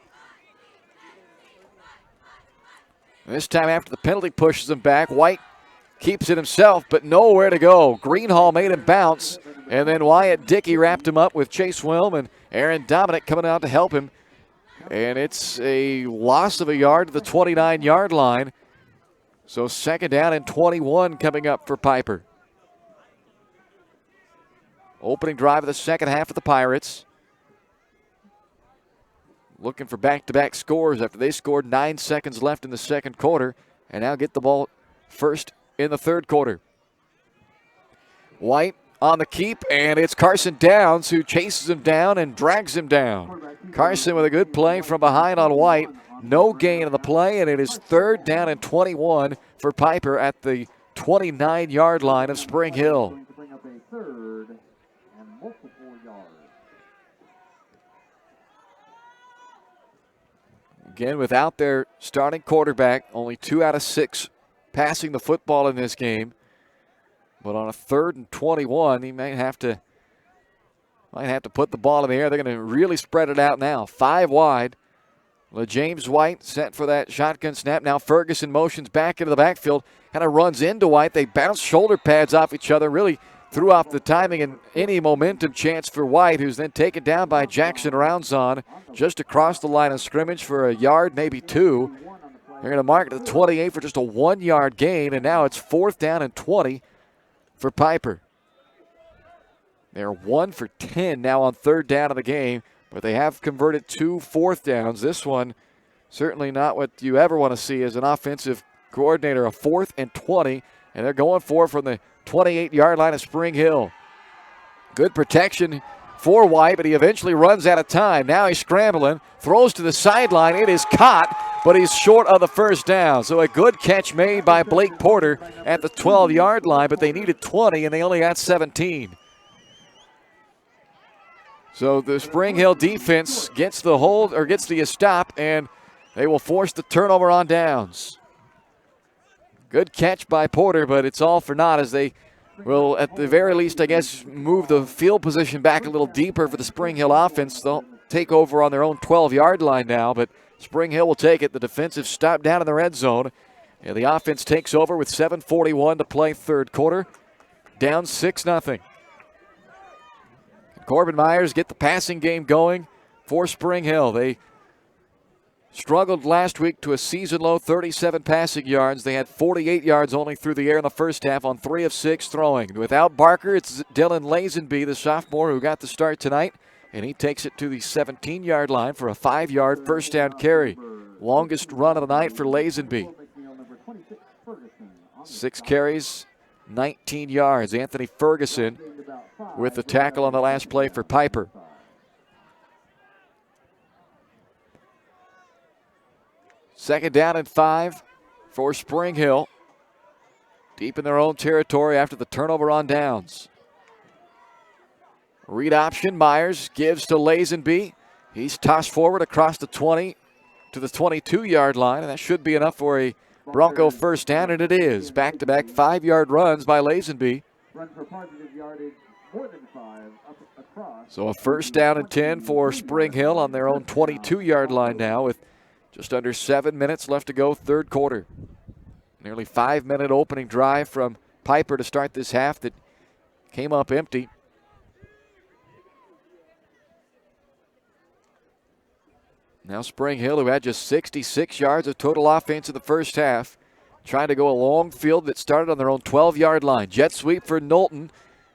This time after the penalty pushes him back, White keeps it himself, but nowhere to go. Greenhall made him bounce, and then Wyatt Dickey wrapped him up with Chase Wilm and Aaron Dominic coming out to help him. And it's a loss of a yard to the 29-yard line. So 2nd down and 21 coming up for Piper. Opening drive of the second half of the Pirates. Looking for back-to-back scores after they scored 9 seconds left in the second quarter and now get the ball first in the third quarter. White on the keep, and it's Carson Downs who chases him down and drags him down. Carson with a good play from behind on White. No gain on the play, and it is 3rd down and 21 for Piper at the 29-yard line of Spring Hill. Again, without their starting quarterback, only 2 out of 6 passing the football in this game. But on a 3rd and 21, he might have to put the ball in the air. They're going to really spread it out now. 5 wide. James White set for that shotgun snap. Now Ferguson motions back into the backfield. Kind of runs into White. They bounce shoulder pads off each other. Really threw off the timing and any momentum chance for White, who's then taken down by Jackson Roundzon just across the line of scrimmage for a yard, maybe 2. They're going to mark it at the 28 for just a 1-yard gain, and now it's 4th down and 20 for Piper. They're 1 for 10 now on 3rd down of the game, but they have converted 2 4th downs. This one certainly not what you ever want to see as an offensive coordinator. A 4th and 20, and they're going for it from the 28-yard line of Spring Hill. Good protection for White, but he eventually runs out of time. Now he's scrambling, throws to the sideline. It is caught, but he's short of the first down. So a good catch made by Blake Porter at the 12-yard line, but they needed 20, and they only got 17. So the Spring Hill defense gets the hold, or gets the stop, and they will force the turnover on downs. Good catch by Porter, but it's all for naught as they will, at the very least, I guess, move the field position back a little deeper for the Spring Hill offense. They'll take over on their own 12-yard line now, but Spring Hill will take it. The defensive stop down in the red zone, and the offense takes over with 7:41 to play third quarter, down 6-0. Corbin Myers get the passing game going for Spring Hill. They struggled last week to a season-low 37 passing yards. They had 48 yards only through the air in the first half on 3 of 6 throwing. Without Barker, it's Dylan Lazenby, the sophomore, who got the start tonight, and he takes it to the 17-yard line for a 5-yard first down carry. Longest run of the night for Lazenby. 6 carries 19 yards. Anthony Ferguson with the tackle on the last play for Piper. Second down and 5 for Spring Hill. Deep in their own territory after the turnover on downs. Read option, Myers gives to Lazenby. He's tossed forward across the 20 to the 22-yard line, and that should be enough for a Bronco first down, and it is. Back-to-back 5-yard runs by Lazenby. Run for positive yardage, more than 5, up across. So a first down and 10 for Spring Hill on their own 22-yard line now with just under 7 minutes left to go, third quarter. Nearly 5-minute opening drive from Piper to start this half that came up empty. Now Spring Hill, who had just 66 yards of total offense in the first half, trying to go a long field that started on their own 12-yard line. Jet sweep for Knowlton.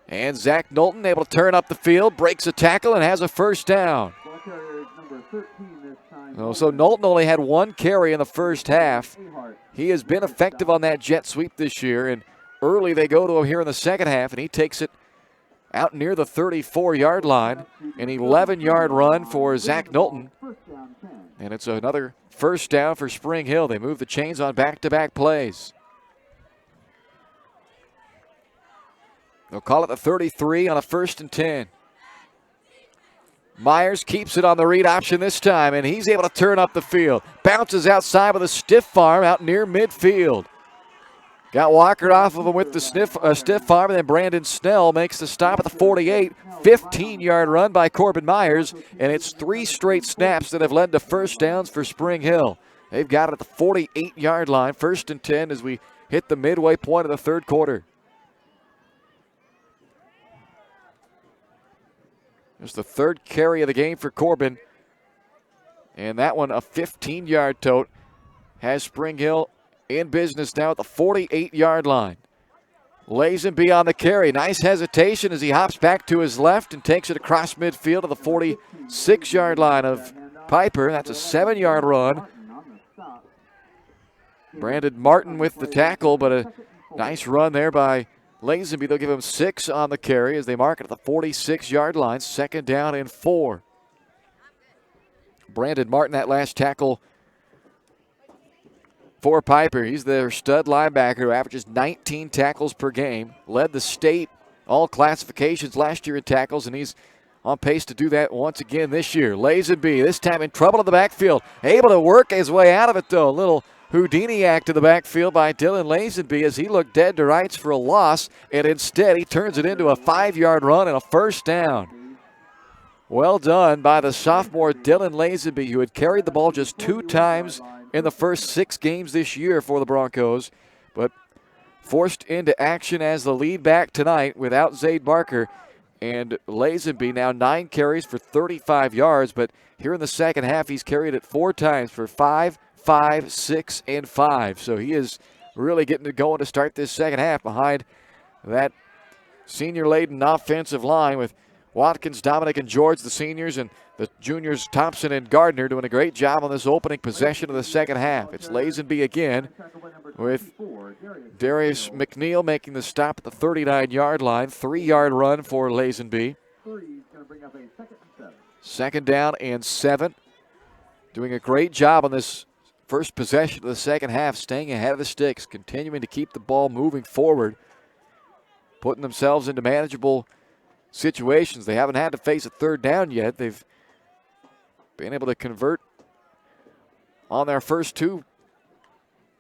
And Zach Knowlton able to turn up the field, breaks a tackle, and has a first down. So Knowlton only had 1 carry in the first half. He has been effective on that jet sweep this year, and early they go to him here in the second half, and he takes it out near the 34-yard line. An 11-yard run for Zach Knowlton. And it's another first down for Spring Hill. They move the chains on back-to-back plays. They'll call it the 33 on a 1st and 10. Myers keeps it on the read option this time, and he's able to turn up the field. Bounces outside with a stiff arm out near midfield. Got Walker off of him with the stiff arm, and then Brandon Snell makes the stop at the 48. 15-yard run by Corbin Myers, and it's 3 straight snaps that have led to first downs for Spring Hill. They've got it at the 48-yard line, 1st and 10 as we hit the midway point of the third quarter. It's the 3rd carry of the game for Corbin, and that one a 15-yard tote has Spring Hill in business now at the 48-yard line. Lazenby on the carry. Nice hesitation as he hops back to his left and takes it across midfield to the 46-yard line of Piper. That's a 7-yard run. Brandon Martin with the tackle, but a nice run there by Lazenby. They'll give him 6 on the carry as they mark it at the 46-yard line. 2nd down and 4. Brandon Martin, that last tackle for Piper. He's their stud linebacker who averages 19 tackles per game. Led the state all classifications last year in tackles, and he's on pace to do that once again this year. Lazenby, this time in trouble in the backfield. Able to work his way out of it, though. A little Houdini act to the backfield by Dylan Lazenby as he looked dead to rights for a loss, and instead he turns it into a 5-yard run and a first down. Well done by the sophomore Dylan Lazenby, who had carried the ball just 2 times in the first 6 games this year for the Broncos, but forced into action as the lead back tonight without Zade Barker. And Lazenby now 9 carries for 35 yards, but here in the second half he's carried it 4 times for 5, 5, 6, and 5. So he is really getting it going to start this second half behind that senior-laden offensive line with Watkins, Dominic, and George, the seniors, and the juniors Thompson and Gardner doing a great job on this opening possession of the second half. It's Lazenby again with Darius McNeil making the stop at the 39-yard line. 3-yard run for Lazenby. 2nd down and 7. Doing a great job on this first possession of the second half, staying ahead of the sticks, continuing to keep the ball moving forward, putting themselves into manageable situations. They haven't had to face a 3rd down yet. They've been able to convert on their first 2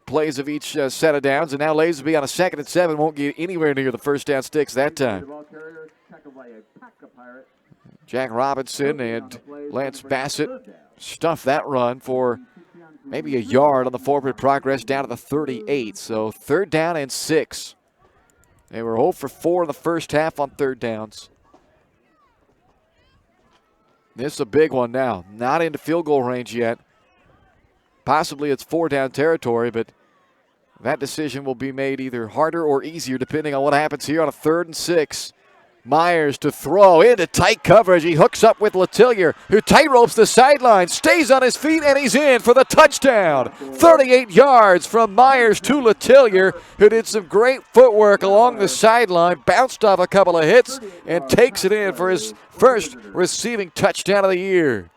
plays of each set of downs, and now Lazenby on a 2nd and 7 won't get anywhere near the first down sticks that time. Jack Robinson and Lance Bassett stuffed that run for maybe a yard on the forward progress down to the 38. So 3rd down and 6. They were 0 for 4 in the first half on 3rd downs. This is a big one now. Not into field goal range yet. Possibly it's 4-down territory, but that decision will be made either harder or easier depending on what happens here on a 3rd and 6. Myers to throw into tight coverage. He hooks up with Letellier, who tight ropes the sideline, stays on his feet, and he's in for the touchdown. 38 yards from Myers to Letellier, who did some great footwork along the sideline, bounced off a couple of hits, and takes it in for his first receiving touchdown of the year.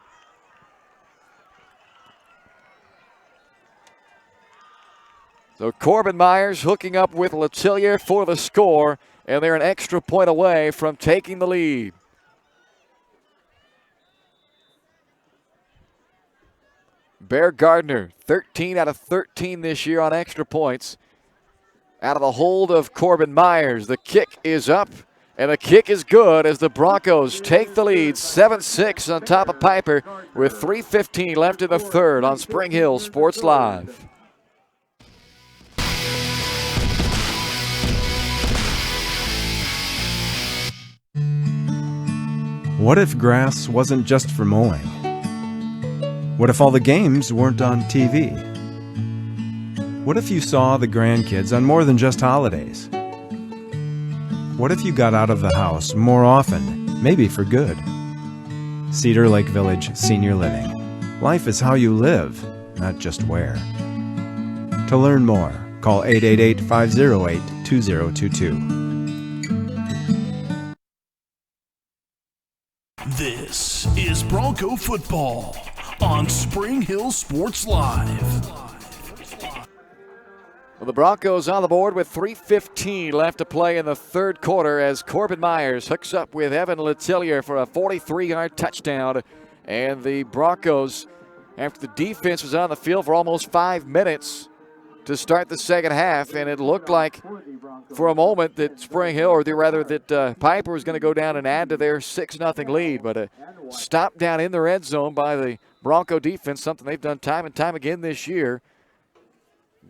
So Corbin Myers hooking up with Letellier for the score, and they're an extra point away from taking the lead. Bear Gardner, 13 out of 13 this year on extra points. Out of the hold of Corbin Myers. The kick is up, and the kick is good as the Broncos take the lead, 7-6 on top of Piper with 3:15 left in the third on Spring Hill Sports Live. What if grass wasn't just for mowing? What if all the games weren't on TV? What if you saw the grandkids on more than just holidays? What if you got out of the house more often, maybe for good? Cedar Lake Village Senior Living. Life is how you live, not just where. To learn more, call 888-508-2022. This is Bronco football on Spring Hill Sports Live. Well, the Broncos on the board with 3:15 left to play in the third quarter as Corbin Myers hooks up with Evan Letellier for a 43-yard touchdown. And the Broncos, after the defense was on the field for almost 5 minutes to start the second half, and it looked like for a moment that Spring Hill, or rather that Piper was going to go down and add to their 6-0 lead, but a stop down in the red zone by the Bronco defense, something they've done time and time again this year.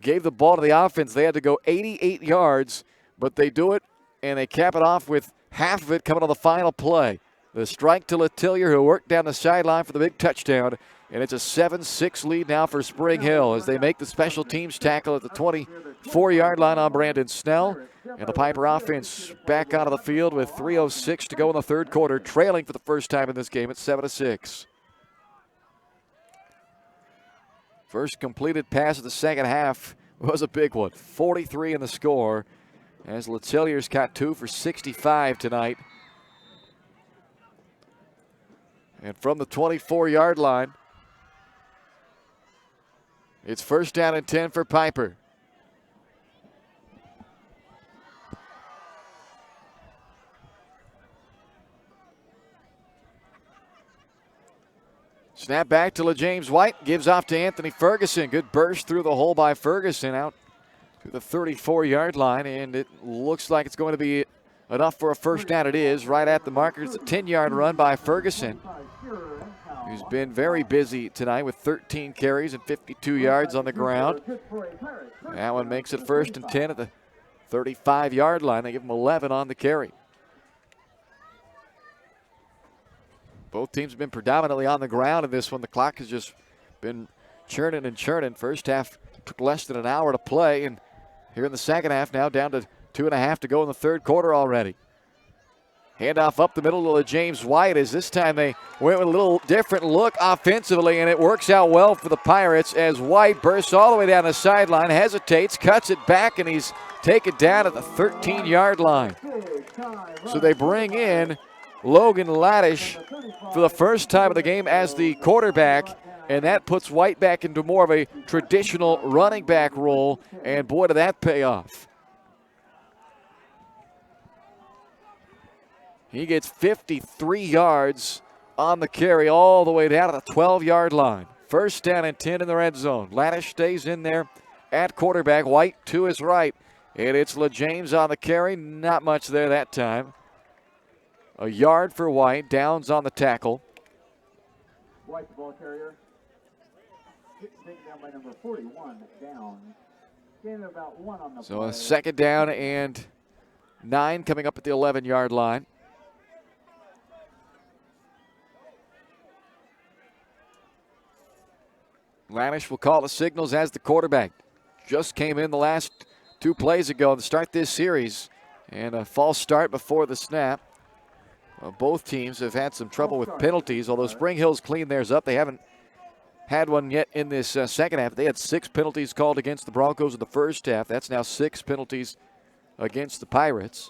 Gave the ball to the offense. They had to go 88 yards, but they do it, and they cap it off with half of it coming on the final play. The strike to Letellier, who worked down the sideline for the big touchdown, and it's a 7-6 lead now for Spring Hill as they make the special teams tackle at the 24-yard line on Brandon Snell. And the Piper offense back out of the field with 3:06 to go in the third quarter, trailing for the first time in this game at 7-6. First completed pass of the second half was a big one. 43 in the score as Letellier's got 2 for 65 tonight. And from the 24-yard line, it's first down and 10 for Piper. Snap back to LaJames White, gives off to Anthony Ferguson. Good burst through the hole by Ferguson out to the 34-yard line, and it looks like it's going to be enough for a first down. It is right at the marker. It's a 10-yard run by Ferguson, who's been very busy tonight with 13 carries and 52 yards on the ground. That one makes it first and 10 at the 35-yard line. They give him 11 on the carry. Both teams have been predominantly on the ground in this one. The clock has just been churning and churning. First half took less than an hour to play, and here in the second half now down to 2.5 to go in the third quarter already. Handoff up the middle to James White as this time they went with a little different look offensively, and it works out well for the Pirates as White bursts all the way down the sideline, hesitates, cuts it back, and he's taken down at the 13-yard line. So they bring in Logan Laddish for the first time of the game as the quarterback, and that puts White back into more of a traditional running back role, and boy, did that pay off. He gets 53 yards on the carry all the way down to the 12-yard line. First down and 10 in the red zone. Laddish stays in there at quarterback. White to his right, and it's LaJames on the carry. Not much there that time. A yard for White. Downs on the tackle. White, the ball carrier. Taken down by number 41. Down. Gain of about 1 on the So play. a second down and 9 coming up at the 11-yard line. Laddish will call the signals as the quarterback. Just came in the last 2 plays ago to start this series. And a false start before the snap. Both teams have had some trouble with penalties, although Spring Hill's cleaned theirs up. They haven't had one yet in this second half. They had 6 penalties called against the Broncos in the first half. That's now 6 penalties against the Pirates.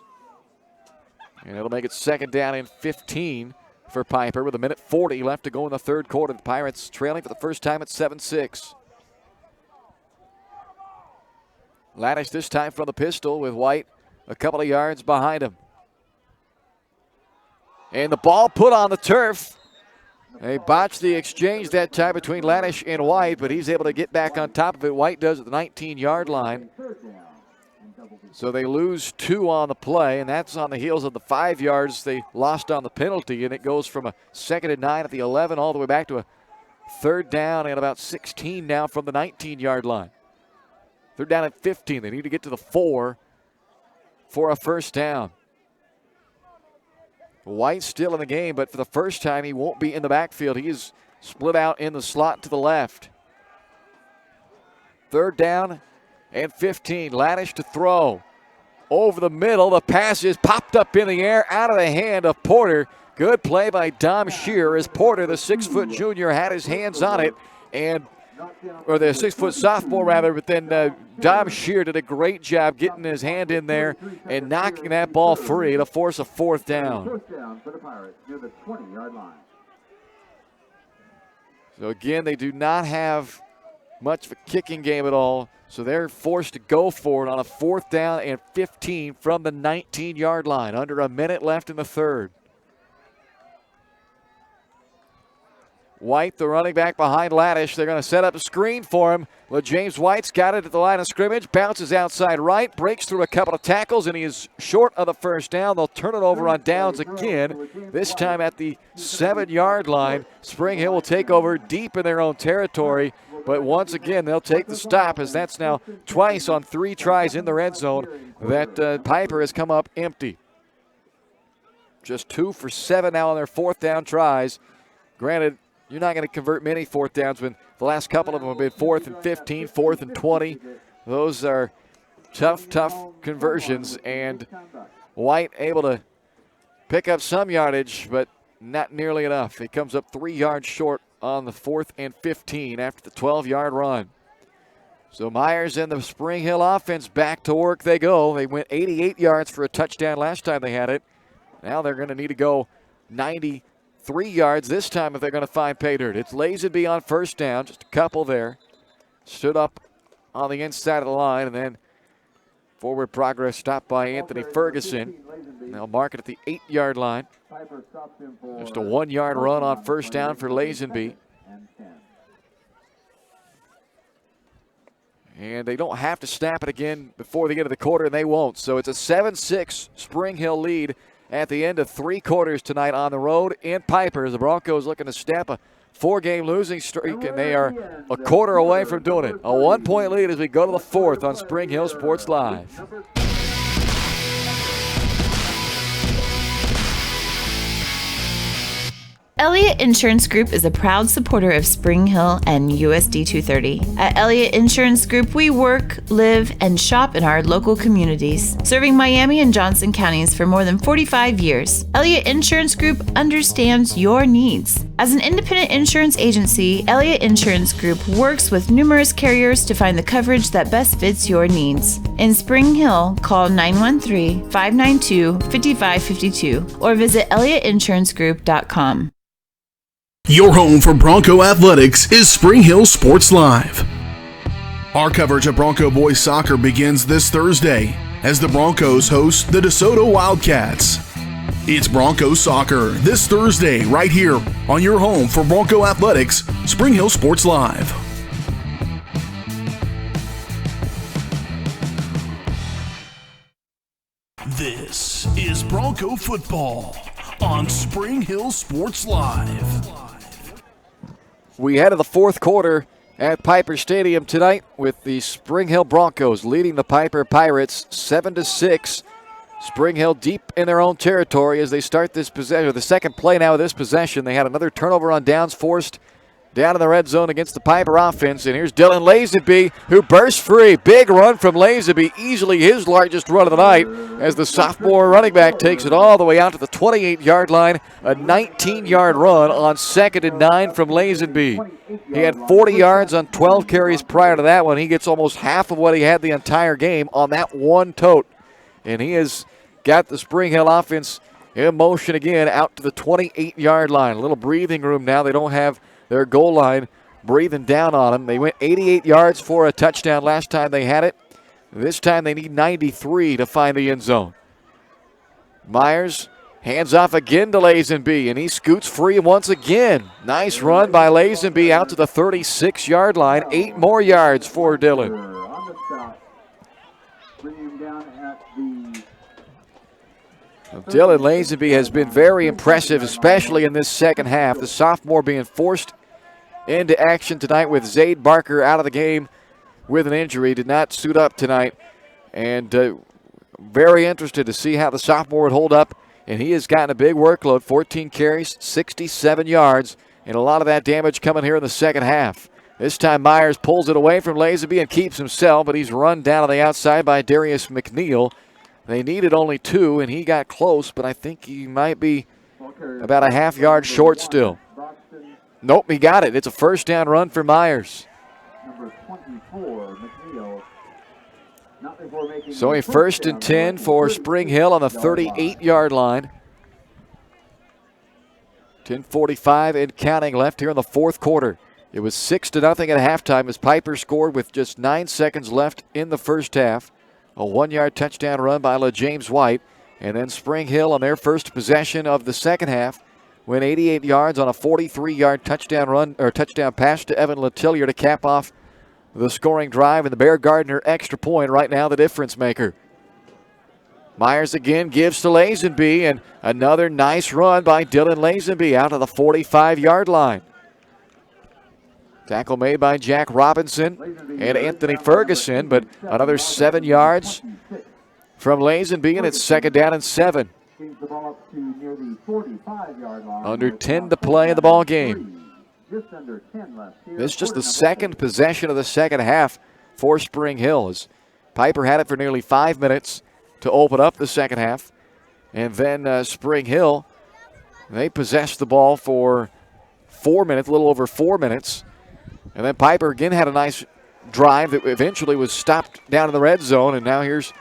And it'll make it 2nd down and 15 for Piper with 1:40 left to go in the third quarter. The Pirates trailing for the first time at 7-6. Laddish this time from the pistol with White a couple of yards behind him. And the ball put on the turf. They botched the exchange that time between Laddish and White, but he's able to get back on top of it. White does at the 19-yard line. So they lose 2 on the play, and that's on the heels of the 5 yards they lost on the penalty, and it goes from a 2nd and 9 at the 11 all the way back to a 3rd down and about 16 now from the 19-yard line. 3rd down at 15. They need to get to the 4 for a first down. White still in the game, but for the first time he won't be in the backfield. He is split out in the slot to the left. 3rd down and 15. Laddish to throw. Over the middle, the pass is popped up in the air out of the hand of Porter. Good play by Dom Shear as Porter, the 6-foot junior, had his hands on it, or the 6-foot sophomore rather, but then Dom Shear did a great job getting his hand in there and knocking that ball free to force a 4th down. First down for the Pirates near the 20-yard line. So again, they do not have much of a kicking game at all, so they're forced to go for it on a 4th down and 15 from the 19-yard line. Under a minute left in the third. White, the running back behind Laddish. They're going to set up a screen for him. James White's got it at the line of scrimmage. Bounces outside right. Breaks through a couple of tackles, and he is short of the first down. They'll turn it over on downs again. This time at the 7-yard line. Spring Hill will take over deep in their own territory. But once again, they'll take the stop, as that's now twice on 3 tries in the red zone that Piper has come up empty. Just 2 for 7 now on their 4th down tries. Granted, you're not going to convert many 4th downs when the last couple of them have been 4th and 15, 4th and 20. Those are tough conversions, and White able to pick up some yardage, but not nearly enough. He comes up 3 yards short on the 4th and 15 after the 12-yard run. So Myers and the Spring Hill offense back to work they go. They went 88 yards for a touchdown last time they had it. Now they're going to need to go 93 yards this time if they're going to find pay dirt. It's Lazenby on first down, just a couple there. Stood up on the inside of the line, and then forward progress stopped by Anthony Ferguson. They'll mark it at the 8-yard line. Just a 1-yard run on first down for Lazenby. And they don't have to snap it again before the end of the quarter, and they won't. So it's a 7-6 Spring Hill lead at the end of 3 quarters tonight on the road in Piper, as the Broncos looking to snap a 4-game losing streak, and they are a quarter away from doing it. A 1-point lead as we go to the 4th on Spring Hill Sports Live. Elliott Insurance Group is a proud supporter of Spring Hill and USD 230. At Elliott Insurance Group, we work, live, and shop in our local communities, serving Miami and Johnson counties for more than 45 years. Elliott Insurance Group understands your needs. As an independent insurance agency, Elliott Insurance Group works with numerous carriers to find the coverage that best fits your needs. In Spring Hill, call 913-592-5552 or visit elliottInsuranceGroup.com. Your home for Bronco Athletics is Spring Hill Sports Live. Our coverage of Bronco boys soccer begins this Thursday as the Broncos host the DeSoto Wildcats. It's Bronco soccer this Thursday right here on your home for Bronco Athletics, Spring Hill Sports Live. This is Bronco football on Spring Hill Sports Live. We head to the 4th quarter at Piper Stadium tonight with the Spring Hill Broncos leading the Piper Pirates 7-6. Spring Hill deep in their own territory as they start this possession. The second play now of this possession, they had another turnover on downs forced down in the red zone against the Piper offense. And here's Dylan Lazenby, who bursts free. Big run from Lazenby, easily his largest run of the night, as the sophomore running back takes it all the way out to the 28-yard line. A 19-yard run on 2nd and 9 from Lazenby. He had 40 yards on 12 carries prior to that one. He gets almost half of what he had the entire game on that one tote. And he has got the Spring Hill offense in motion again out to the 28-yard line. A little breathing room now. They don't have their goal line breathing down on them. They went 88 yards for a touchdown last time they had it. This time they need 93 to find the end zone. Myers hands off again to Lazenby, and he scoots free once again. Nice run by Lazenby out to the 36-yard line. 8 more yards for Dylan. On the stop. Bring him down at the Dylan Lazenby has been very impressive, especially in this second half. The sophomore being forced into action tonight with Zade Barker out of the game with an injury. Did not suit up tonight. And very interested to see how the sophomore would hold up. And he has gotten a big workload, 14 carries, 67 yards, and a lot of that damage coming here in the second half. This time Myers pulls it away from Lazenby and keeps himself, but he's run down on the outside by Darius McNeil. They needed only 2, and he got close, but I think he might be about a half yard short still. Nope, he got it. It's a first down run for Myers. number 24, McNeil. Not before making So a first and 10 for Spring Hill on the 38-yard line. 10:45 and counting left here in the fourth quarter. It was 6-0 at halftime as Piper scored with just 9 seconds left in the first half. A 1-yard touchdown run by LaJames White. And then Spring Hill on their first possession of the second half went 88 yards on a 43-yard touchdown run or touchdown pass to Evan Letillier to cap off the scoring drive, and the Bear Gardner extra point right now the difference maker. Myers again gives to Lazenby, and another nice run by Dylan Lazenby out of the 45-yard line. Tackle made by Jack Robinson and Anthony Ferguson, but another 7 yards from Lazenby, and it's second down and 7. Under 10 to play in the ball game. This is just the second possession of the second half for Spring Hill, as Piper had it for nearly 5 minutes to open up the second half. And then Spring Hill, they possessed the ball for 4 minutes, a little over 4 minutes. And then Piper again had a nice drive that eventually was stopped down in the red zone, and now here's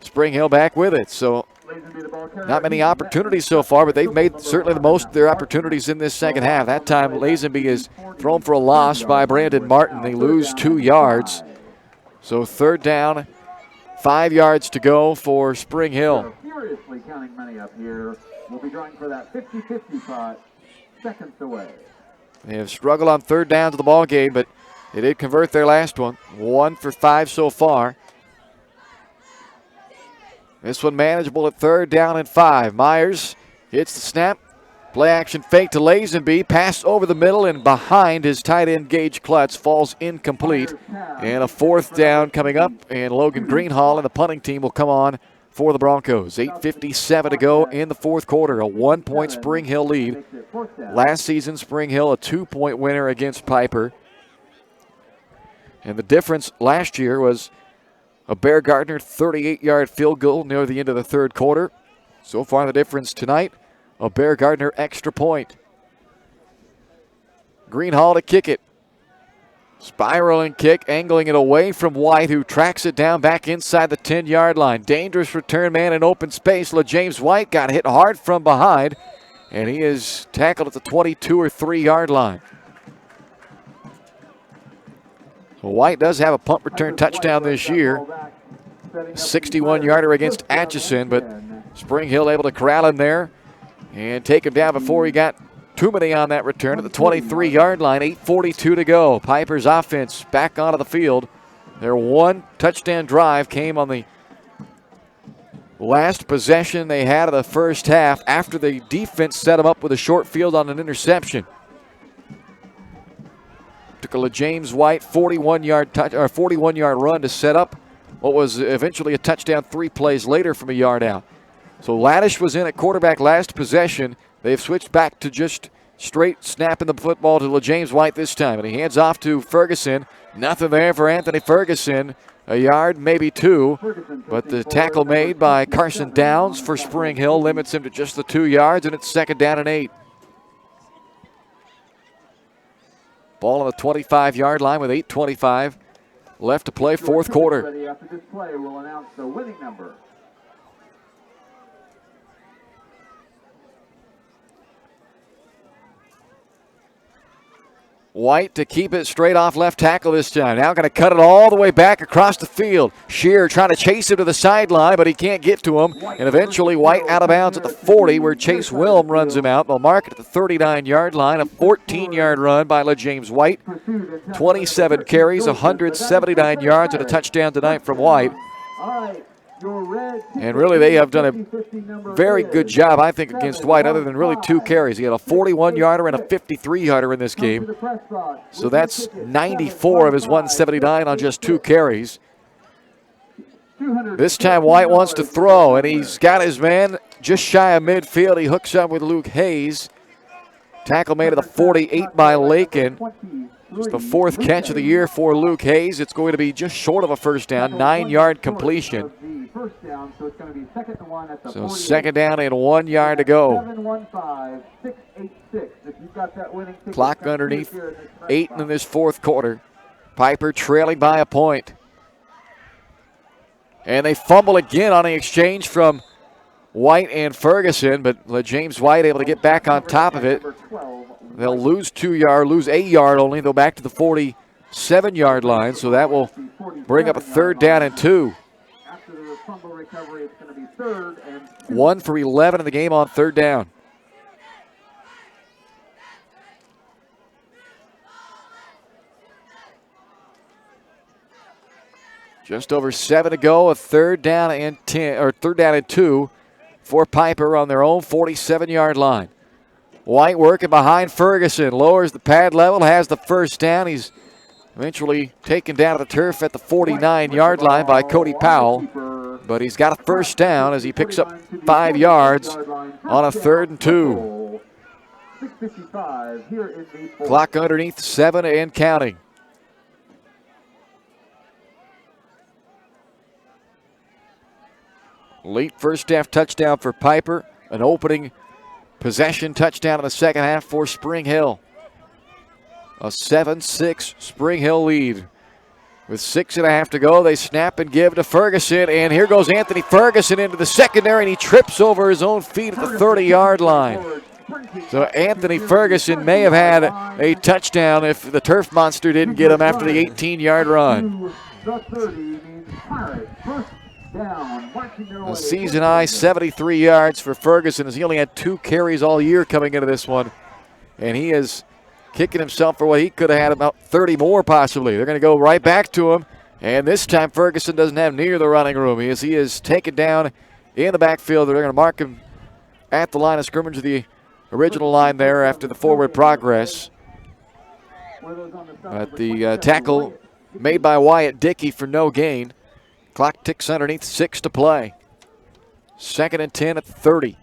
Spring Hill back with it. So not many opportunities so far, but they've made certainly the most of their opportunities in this second half. That time Lazenby is thrown for a loss by Brandon Martin. They lose 2 yards. So third down, 5 yards to go for Spring Hill. Furiously counting money up here. We'll be drawing for that 50-50 spot, seconds away. They have struggled on third down to the ball game, but they did convert their last one. 1 for 5 so far. This one manageable at third down and 5. Myers hits the snap. Play action fake to Lazenby. Pass over the middle and behind his tight end Gage Klutz falls incomplete. And a fourth down coming up. And Logan Greenhall and the punting team will come on for the Broncos. 8:57 to go in the fourth quarter. A 1-point Spring Hill lead. Last season, Spring Hill a 2-point winner against Piper. And the difference last year was a Bear Gardner 38-yard field goal near the end of the third quarter. So far the difference tonight, a Bear Gardner extra point. Greenhall to kick it. Spiraling kick, angling it away from White, who tracks it down back inside the 10-yard line. Dangerous return man in open space. LaJames White got hit hard from behind, and he is tackled at the 22 or 3-yard line. White does have a punt return touchdown this year. 61-yarder against Atchison, but Spring Hill able to corral him there and take him down before he got too many on that return at the 23-yard line. 8:42 to go. Piper's offense back onto the field. Their one touchdown drive came on the last possession they had of the first half after the defense set them up with a short field on an interception. Took a LaJames White 41-yard run to set up what was eventually a touchdown 3 plays later from a yard out. So Laddish was in at quarterback last possession. They've switched back to just straight snapping the football to LeJames White this time. And he hands off to Ferguson. Nothing there for Anthony Ferguson. A yard, maybe two. But the tackle made by Carson Downs for Spring Hill limits him to just the 2 yards, and it's 2nd down and 8. Ball on the 25-yard line with 8:25 left to play, fourth quarter. Ready after this play, we'll announce the winning number. White to keep it straight off left tackle this time. Now going to cut it all the way back across the field. Shear trying to chase him to the sideline, but he can't get to him. And eventually White out of bounds at the 40 where Chase Wilm runs him out. They'll mark it at the 39-yard line. A 14-yard run by LeJames White. 27 carries, 179 yards, and a touchdown tonight from White. And really, they have done a very good job, I think, against White, other than really 2 carries. He had a 41-yarder and a 53-yarder in this game. So that's 94 of his 179 on just 2 carries. This time, White wants to throw, and he's got his man just shy of midfield. He hooks up with Luke Hayes. Tackle made at the 48 by Lakin. It's the 4th catch of the year for Luke Hayes. It's going to be just short of a first down, 9-yard completion. So 2nd down and 1 yard to go. Clock underneath 8 in this fourth quarter. Piper trailing by a point. And they fumble again on the exchange from White and Ferguson, but LeJames White able to get back on top of it. They'll lose 2 yards, lose 1 yard only. They'll back to the 47-yard line, so that will bring up a 3rd down and 2. 1 for 11 in the game on 3rd down. Just over 7 to go, a 3rd down and 10, or 3rd down and 2 for Piper on their own 47-yard line. White working behind Ferguson, lowers the pad level, has the first down. He's eventually taken down to the turf at the 49-yard line by Cody Powell. But he's got a first down as he picks up 5 yards on a 3rd and 2. Clock underneath 7 and counting. Late first half touchdown for Piper. An opening possession touchdown in the second half for Spring Hill. A 7-6 Spring Hill lead. With 6.5 to go, they snap and give to Ferguson, and here goes Anthony Ferguson into the secondary, and he trips over his own feet at the 30-yard line. So Anthony Ferguson may have had a touchdown if the turf monster didn't get him after the 18-yard run. A season-high 73 yards for Ferguson as he only had 2 carries all year coming into this one, and he is kicking himself for what he could have had about 30 more possibly. They're going to go right back to him, and this time Ferguson doesn't have near the running room. He is taken down in the backfield. They're going to mark him at the line of scrimmage, the original line there after the forward progress. But the tackle made by Wyatt Dickey for no gain. Clock ticks underneath 6 to play. 2nd and 10 at the 30.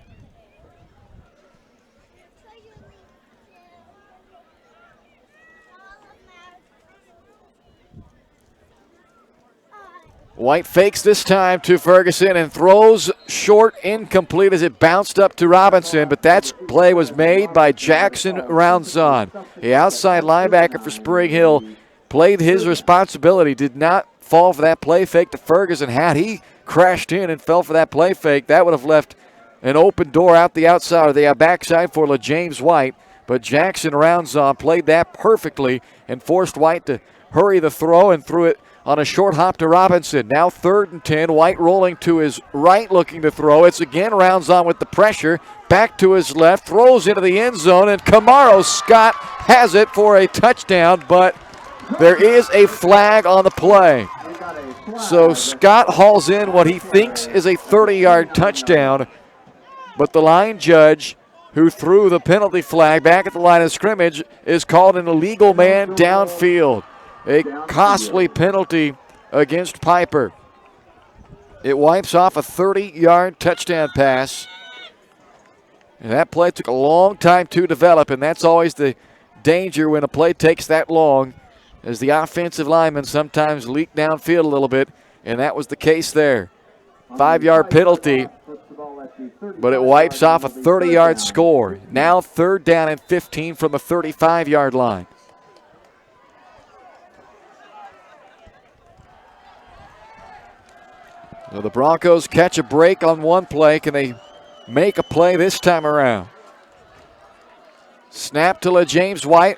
White fakes this time to Ferguson and throws short, incomplete as it bounced up to Robinson, but that play was made by Jackson Roundson. The outside linebacker for Spring Hill played his responsibility, did not fall for that play fake to Ferguson. Had he crashed in and fell for that play fake, that would have left an open door out the outside or the backside for LeJames White, but Jackson Roundson played that perfectly and forced White to hurry the throw and threw it on a short hop to Robinson. Now 3rd and 10. White rolling to his right looking to throw. It's again Roundson with the pressure. Back to his left. Throws into the end zone. And Camaro Scott has it for a touchdown. But there is a flag on the play. So Scott hauls in what he thinks is a 30-yard touchdown. But the line judge who threw the penalty flag back at the line of scrimmage is called an illegal man downfield. A costly penalty against Piper. It wipes off a 30-yard touchdown pass. And that play took a long time to develop, and that's always the danger when a play takes that long, as the offensive linemen sometimes leak downfield a little bit, and that was the case there. 5-yard penalty, but it wipes off a 30-yard score. Now 3rd down and 15 from the 35-yard line. So the Broncos catch a break on one play. Can they make a play this time around? Snap to LaJames White.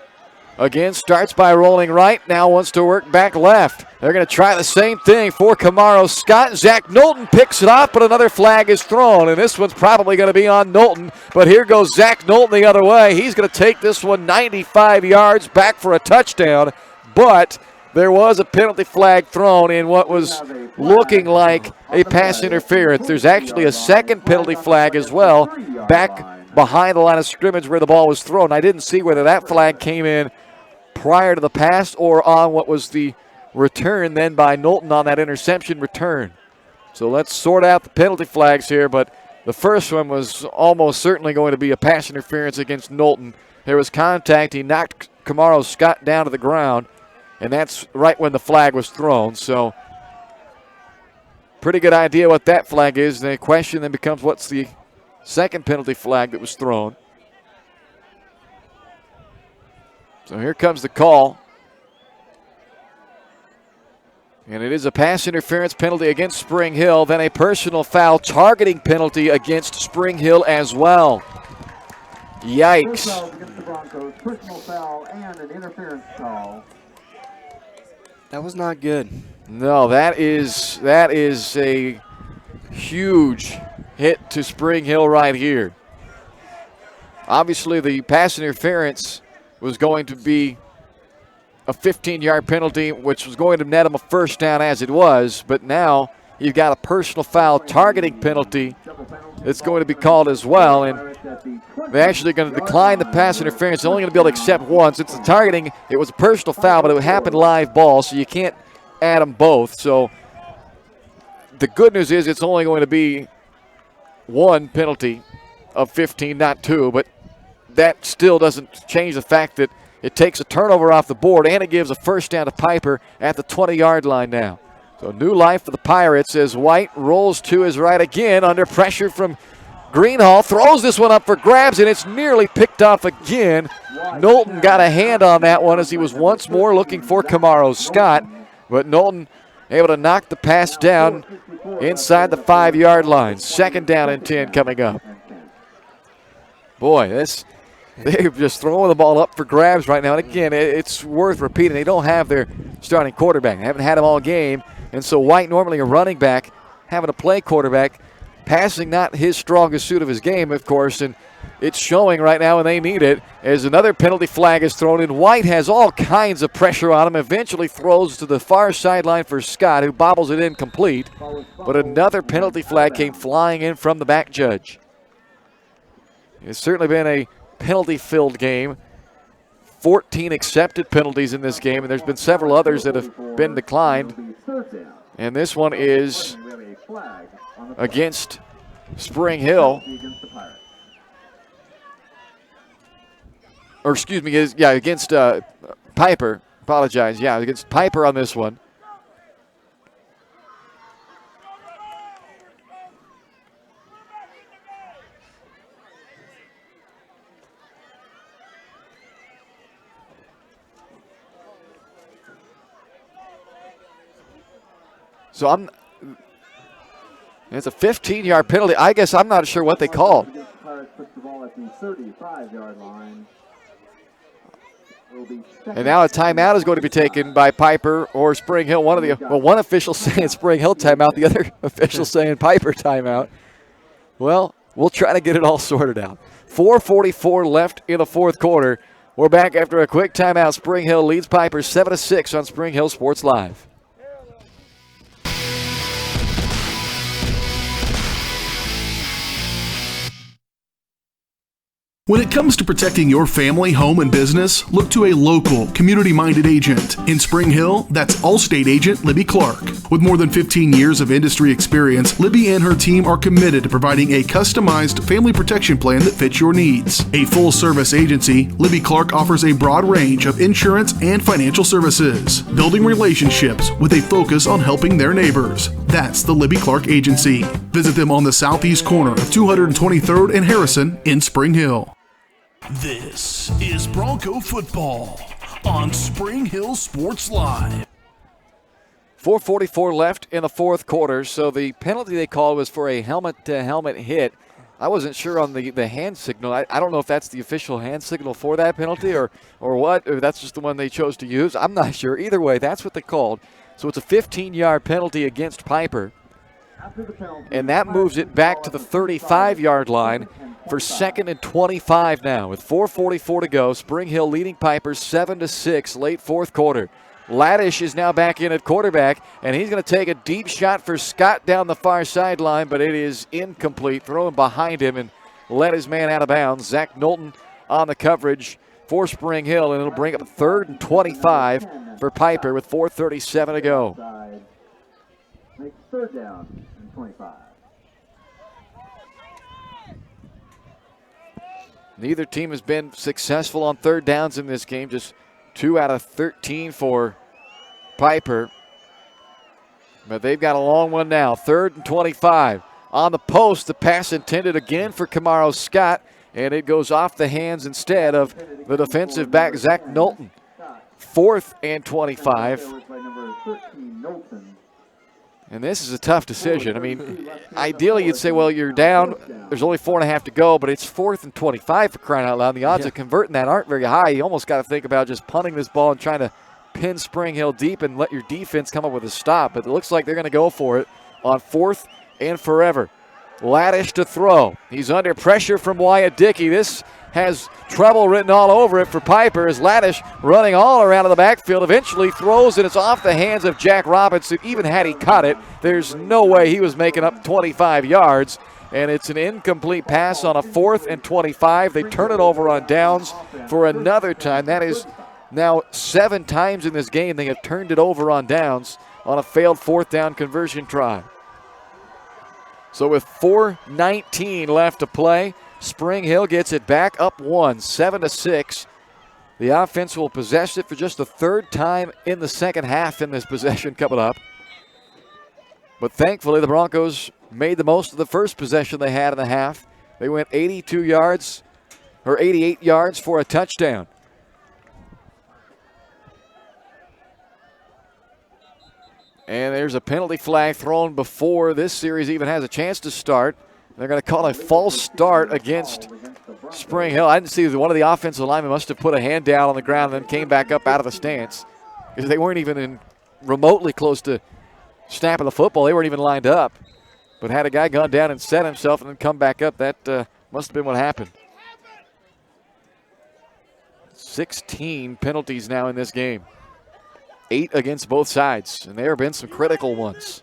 Again, starts by rolling right. Now wants to work back left. They're going to try the same thing for Kamaro Scott. Zach Knowlton picks it off, but another flag is thrown, and this one's probably going to be on Knowlton. But here goes Zach Knowlton the other way. He's going to take this one 95 yards back for a touchdown, but there was a penalty flag thrown in what was looking like a pass interference. There's actually a second penalty flag as well back behind the line of scrimmage where the ball was thrown. I didn't see whether that flag came in prior to the pass or on what was the return then by Knowlton on that interception return. So let's sort out the penalty flags here, but the first one was almost certainly going to be a pass interference against Knowlton. There was contact. He knocked Kamaro Scott down to the ground, and that's right when the flag was thrown. So pretty good idea what that flag is. The question then becomes, what's the second penalty flag that was thrown? So here comes the call. And it is a pass interference penalty against Spring Hill, then a personal foul targeting penalty against Spring Hill as well. Yikes. Against the Broncos, personal foul and an interference call. That was not good. No, that is a huge hit to Spring Hill right here. Obviously, the pass interference was going to be a 15-yard penalty, which was going to net him a first down as it was, but now you've got a personal foul targeting penalty that's going to be called as well, and they're actually going to decline the pass interference. They're only going to be able to accept one. Since the targeting, it was a personal foul, but it happened live ball, so you can't add them both. So the good news is it's only going to be one penalty of 15, not two, but that still doesn't change the fact that it takes a turnover off the board, and it gives a first down to Piper at the 20-yard line now. So new life for the Pirates as White rolls to his right again under pressure from Greenhall. Throws this one up for grabs, and it's nearly picked off again. Knowlton got a hand on that one as he was once more looking for Kamaro Scott, but Knowlton able to knock the pass down inside the 5-yard line. 2nd down and 10 coming up. Boy, they're just throwing the ball up for grabs right now. And again, it's worth repeating. They don't have their starting quarterback. They haven't had him all game. And so White, normally a running back, having to play quarterback, passing not his strongest suit of his game, of course. And it's showing right now, and they need it, as another penalty flag is thrown in. White has all kinds of pressure on him, eventually throws to the far sideline for Scott, who bobbles it incomplete. But another penalty flag came flying in from the back judge. It's certainly been a penalty-filled game. 14 accepted penalties in this game, and there's been several others that have been declined. And this one is against Spring Hill. Or excuse me, against Piper. Apologize. Yeah, against Piper on this one. So it's a 15-yard penalty. I guess I'm not sure what they called. And now a timeout is going to be taken by Piper or Spring Hill. One official saying Spring Hill timeout, the other official saying Piper timeout. Well, we'll try to get it all sorted out. 4:44 left in the 4th quarter. We're back after a quick timeout. Spring Hill leads Piper 7-6 on Spring Hill Sports Live. When it comes to protecting your family, home, and business, look to a local, community-minded agent. In Spring Hill, that's Allstate agent Libby Clark. With more than 15 years of industry experience, Libby and her team are committed to providing a customized family protection plan that fits your needs. A full-service agency, Libby Clark offers a broad range of insurance and financial services, building relationships with a focus on helping their neighbors. That's the Libby Clark Agency. Visit them on the southeast corner of 223rd and Harrison in Spring Hill. This is Bronco football on Spring Hill Sports Live. 4:44 left in the fourth quarter, so the penalty they called was for a helmet-to-helmet hit. I wasn't sure on the hand signal. I don't know if that's the official hand signal for that penalty or what, or that's just the one they chose to use. I'm not sure. Either way, that's what they called. So it's a 15-yard penalty against Piper, and that moves it back to the 35-yard line for 2nd and 25 now with 4:44 to go. Spring Hill leading Piper 7-6 late fourth quarter. Laddish is now back in at quarterback, and he's going to take a deep shot for Scott down the far sideline, but it is incomplete. Throwing behind him and led his man out of bounds. Zach Knowlton on the coverage for Spring Hill, and it'll bring up 3rd and 25 for Piper with 4:37 to go. Makes 3rd down and 25. Neither team has been successful on 3rd downs in this game. Just 2 out of 13 for Piper. But they've got a long one now. 3rd and 25. On the post, the pass intended again for Kamaro Scott, and it goes off the hands instead of the defensive back, Zach Knowlton. 4th and 25. And this is a tough decision. I mean, ideally you'd say, well, you're down. There's only 4.5 to go, but it's 4th and 25 for crying out loud. The odds of converting that aren't very high. You almost got to think about just punting this ball and trying to pin Spring Hill deep and let your defense come up with a stop. But it looks like they're going to go for it on 4th and forever. Laddish to throw. He's under pressure from Wyatt Dickey. This has trouble written all over it for Piper as Laddish running all around in the backfield. Eventually throws, and it's off the hands of Jack Robinson. Even had he caught it, there's no way he was making up 25 yards. And it's an incomplete pass on a 4th and 25. They turn it over on downs for another time. That is now 7 times in this game they have turned it over on downs on a failed 4th down conversion try. So with 4:19 left to play, Spring Hill gets it back up 1, 7-6. The offense will possess it for just the 3rd time in the second half in this possession coming up. But thankfully, the Broncos made the most of the first possession they had in the half. They went 82 yards, or 88 yards for a touchdown. And there's a penalty flag thrown before this series even has a chance to start. They're going to call a false start against Spring Hill. I didn't see one of the offensive linemen must have put a hand down on the ground and then came back up out of the stance because they weren't even remotely close to snapping the football. They weren't even lined up. But had a guy gone down and set himself and then come back up, that must have been what happened. 16 penalties now in this game. 8 against both sides, and there have been some critical ones.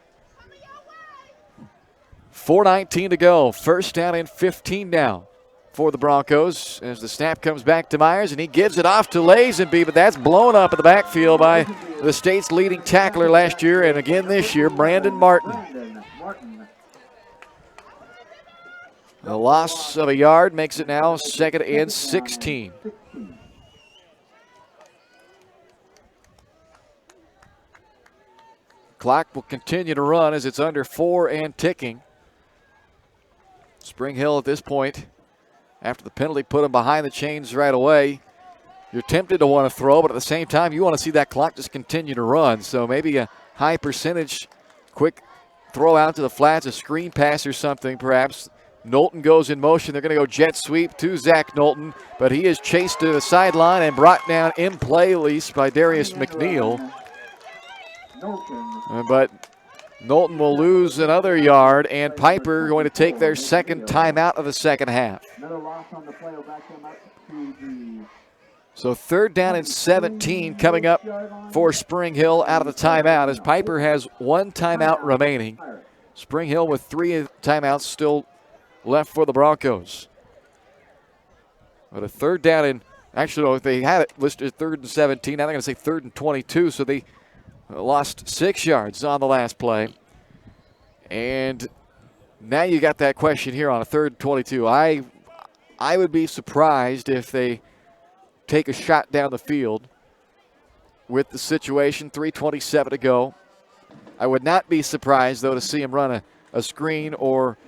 4:19 to go. 1st down and 15 now for the Broncos as the snap comes back to Myers, and he gives it off to Lazenby, but that's blown up in the backfield by the state's leading tackler last year and again this year, Brandon Martin. A loss of a yard makes it now 2nd and 16. Clock will continue to run as it's under 4 and ticking. Spring Hill at this point, after the penalty put them behind the chains right away. You're tempted to want to throw, but at the same time, you want to see that clock just continue to run. So maybe a high percentage quick throw out to the flats, a screen pass or something perhaps. Knowlton goes in motion. They're going to go jet sweep to Zach Knowlton, but he is chased to the sideline and brought down in play, at least, by Darius McNeil. But Knowlton will lose another yard, and Piper going to take their 2nd timeout of the second half. So 3rd down and 17 coming up for Spring Hill out of the timeout as Piper has 1 timeout remaining. Spring Hill with 3 timeouts still left for the Broncos. But a third down and actually, no, they had it listed 3rd and 17. Now they're going to say 3rd and 22, so they lost 6 yards on the last play. And now you got that question here on a 3rd and 22. I would be surprised if they take a shot down the field with the situation, 3:27 to go. I would not be surprised, though, to see him run a screen or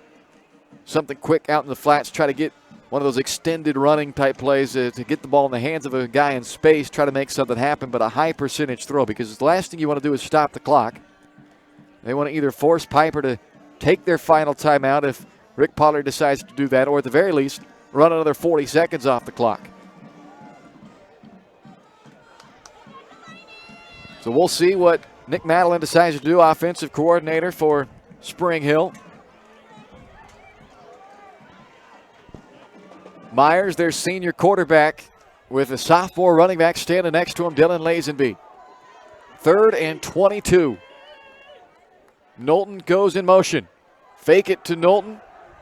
something quick out in the flats, try to get one of those extended running type plays to get the ball in the hands of a guy in space, try to make something happen, but a high percentage throw, because the last thing you want to do is stop the clock. They want to either force Piper to take their final timeout if Rick Pollard decides to do that, or at the very least, run another 40 seconds off the clock. So we'll see what Nick Madeline decides to do, offensive coordinator for Spring Hill. Myers, their senior quarterback, with a sophomore running back standing next to him, Dylan Lazenby. 3rd and 22. Knowlton goes in motion. Fake it to Knowlton.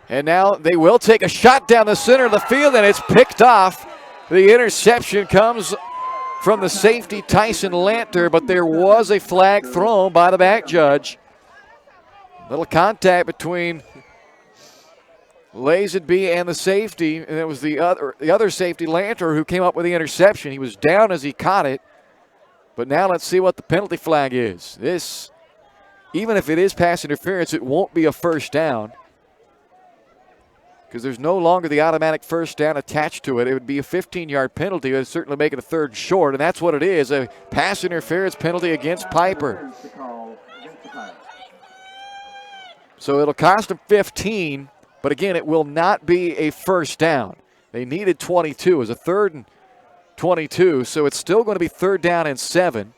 And now they will take a shot down the center of the field, and it's picked off. The interception comes from the safety, Tyson Lanter, but there was a flag thrown by the back judge. Little contact between Lazenby and the safety, and it was the other safety, Lanter, who came up with the interception. He was down as he caught it. But now let's see what the penalty flag is. This, even if it is pass interference, it won't be a first down, because there's no longer the automatic first down attached to it. It would be a 15-yard penalty. It would certainly make it a 3rd short, and that's what it is, a pass interference penalty against Piper. So it'll cost him 15, but again, it will not be a first down. They needed 22. It was a 3rd and 22, so it's still going to be 3rd down and 7.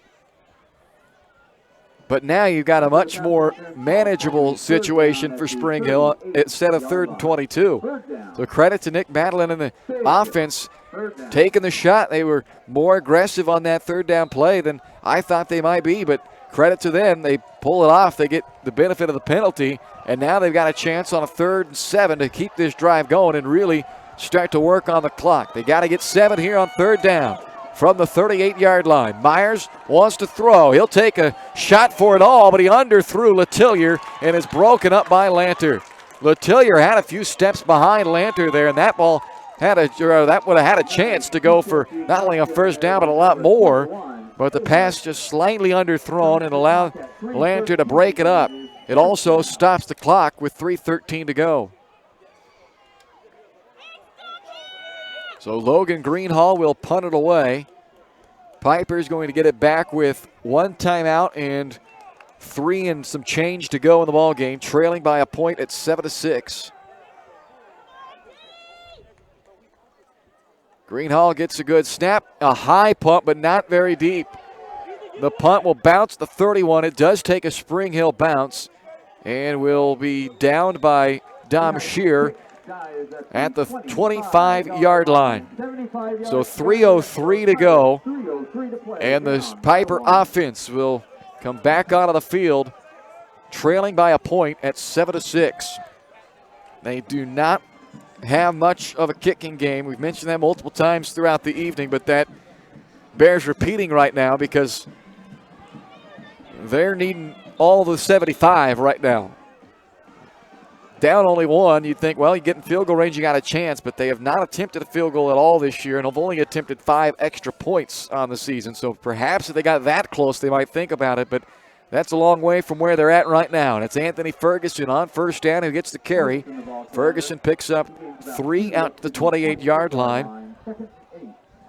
But now you've got a much more manageable situation for Spring Hill instead of 3rd and 22. So credit to Nick Madeline and the offense taking the shot. They were more aggressive on that 3rd down play than I thought they might be, but credit to them. They pull it off. They get the benefit of the penalty, and now they've got a chance on a 3rd and 7 to keep this drive going and really start to work on the clock. They got to get 7 here on 3rd down from the 38-yard line. Myers wants to throw. He'll take a shot for it all, but he underthrew Letillier and is broken up by Lanter. Letillier had a few steps behind Lanter there, and that ball that would have had a chance to go for not only a first down but a lot more. But the pass just slightly underthrown and allowed Lanter to break it up. It also stops the clock with 3:13 to go. So Logan Greenhall will punt it away. Piper's going to get it back with 1 timeout and 3 and some change to go in the ball game, trailing by a point at 7-6. Greenhall gets a good snap, a high punt, but not very deep. The punt will bounce the 31. It does take a Spring Hill bounce and will be downed by Dom Shear at the 25-yard line. So 3:03 to go, and the Piper offense will come back onto the field, trailing by a point at 7-6. They do not have much of a kicking game. We've mentioned that multiple times throughout the evening, but that bears repeating right now because they're needing all the 75 right now. Down only 1, you'd think, well, you get in field goal range, you got a chance, but they have not attempted a field goal at all this year and have only attempted 5 extra points on the season. So perhaps if they got that close, they might think about it, but that's a long way from where they're at right now. And it's Anthony Ferguson on first down who gets the carry. Ferguson picks up 3 out to the 28-yard line.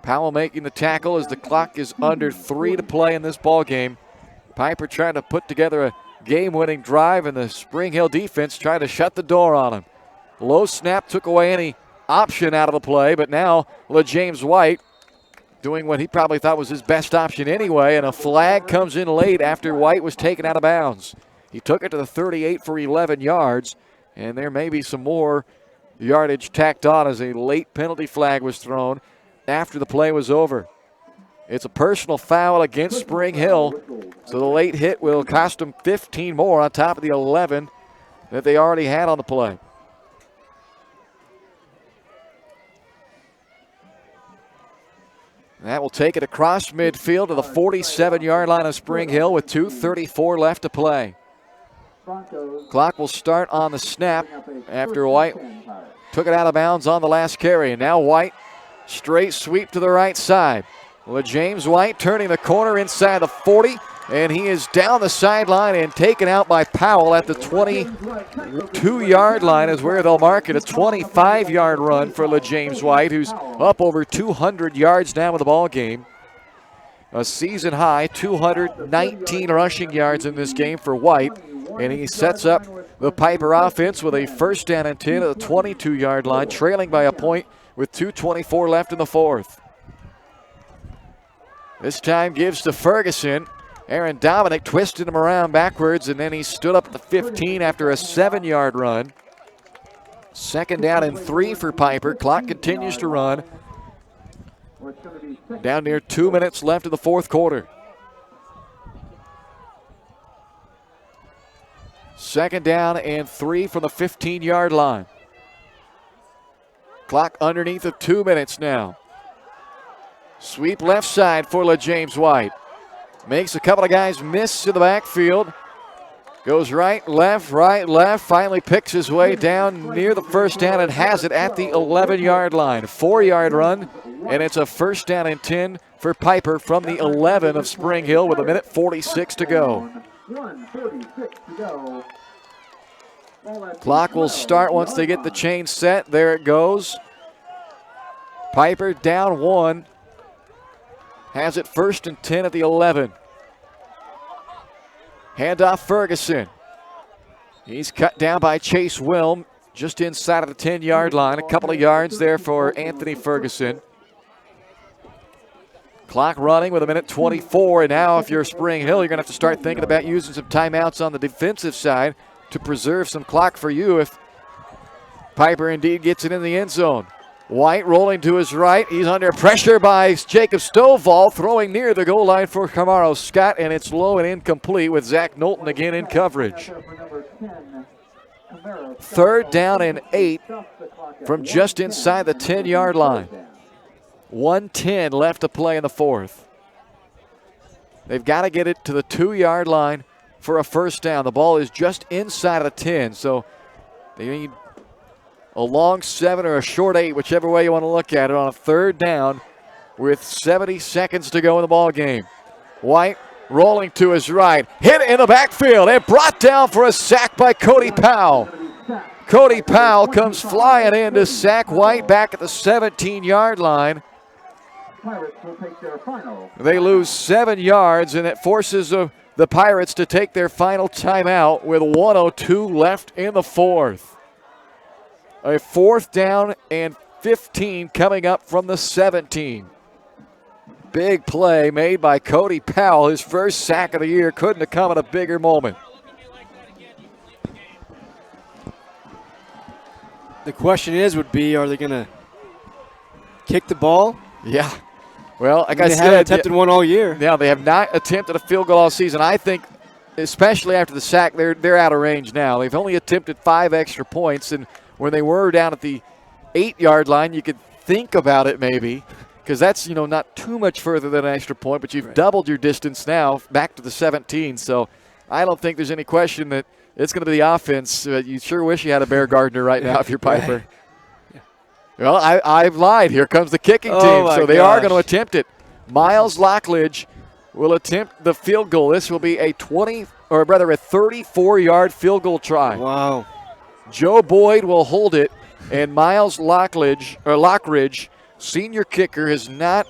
Powell making the tackle as the clock is under 3 to play in this ball game. Piper trying to put together a game-winning drive, and the Spring Hill defense trying to shut the door on him. Low snap took away any option out of the play, but now LaJames White doing what he probably thought was his best option anyway, and a flag comes in late after White was taken out of bounds. He took it to the 38 for 11 yards, and there may be some more yardage tacked on as a late penalty flag was thrown after the play was over. It's a personal foul against Spring Hill, so the late hit will cost them 15 more on top of the 11 that they already had on the play. That will take it across midfield to the 47-yard line of Spring Hill with 2:34 left to play. Clock will start on the snap after White took it out of bounds on the last carry. And now White, straight sweep to the right side. James White turning the corner inside the 40, and he is down the sideline and taken out by Powell at the 22-yard line is where they'll mark it. A 25-yard run for James White, who's up over 200 yards now in the ball game. A season high 219 rushing yards in this game for White, and he sets up the Piper offense with a first down and 10 at the 22-yard line, trailing by a point with 2:24 left in the fourth. This time gives to Ferguson. Aaron Dominic twisted him around backwards, and then he stood up at the 15 after a 7-yard run. Second down and 3 for Piper. Clock continues to run. Down near 2 minutes left in the fourth quarter. Second down and 3 from the 15-yard line. Clock underneath of 2 minutes now. Sweep left side for James White. Makes a couple of guys miss in the backfield. Goes right, left, finally picks his way down near the first down and has it at the 11-yard line. 4-yard run, and it's a first down and 10 for Piper from the 11 of Spring Hill with 1:46 to go. Clock will start once they get the chain set. There it goes. Piper down 1. Has it first and 10 at the 11. Handoff Ferguson. He's cut down by Chase Wilm just inside of the 10-yard line. A couple of yards there for Anthony Ferguson. Clock running with 1:24, and now if you're Spring Hill, you're going to have to start thinking about using some timeouts on the defensive side to preserve some clock for you if Piper indeed gets it in the end zone. White rolling to his right. He's under pressure by Jacob Stovall, throwing near the goal line for Camaro Scott, and it's low and incomplete with Zach Knowlton again in coverage. Third down and 8 from just inside the 10-yard line. 1:10 left to play in the fourth. They've got to get it to the 2-yard line for a first down. The ball is just inside of the 10, so they need a long 7 or a short 8, whichever way you want to look at it, on a third down with 70 seconds to go in the ball game. White rolling to his right, hit in the backfield and brought down for a sack by Cody Powell. Cody Powell comes flying in to sack White back at the 17-yard line. They lose 7 yards, and it forces the Pirates to take their final timeout with 1:02 left in the fourth. A fourth down and 15 coming up from the 17. Big play made by Cody Powell. His first sack of the year. Couldn't have come at a bigger moment. The question would be, are they going to kick the ball? Yeah. Well, like I said, they haven't attempted one all year. Yeah, they have not attempted a field goal all season. I think, especially after the sack, they're out of range now. They've only attempted 5 extra points, and when they were down at the 8-yard line, you could think about it maybe, because that's, not too much further than an extra point, but you've doubled your distance now back to the 17. So I don't think there's any question that it's going to be the offense. You sure wish you had a Bear Gardner right now if you're Piper. Yeah. Well, I've lied. Here comes the kicking team, so they are going to attempt it. Miles Lockledge will attempt the field goal. This will be a 34-yard field goal try. Wow. Joe Boyd will hold it, and Miles Lockridge, senior kicker, has not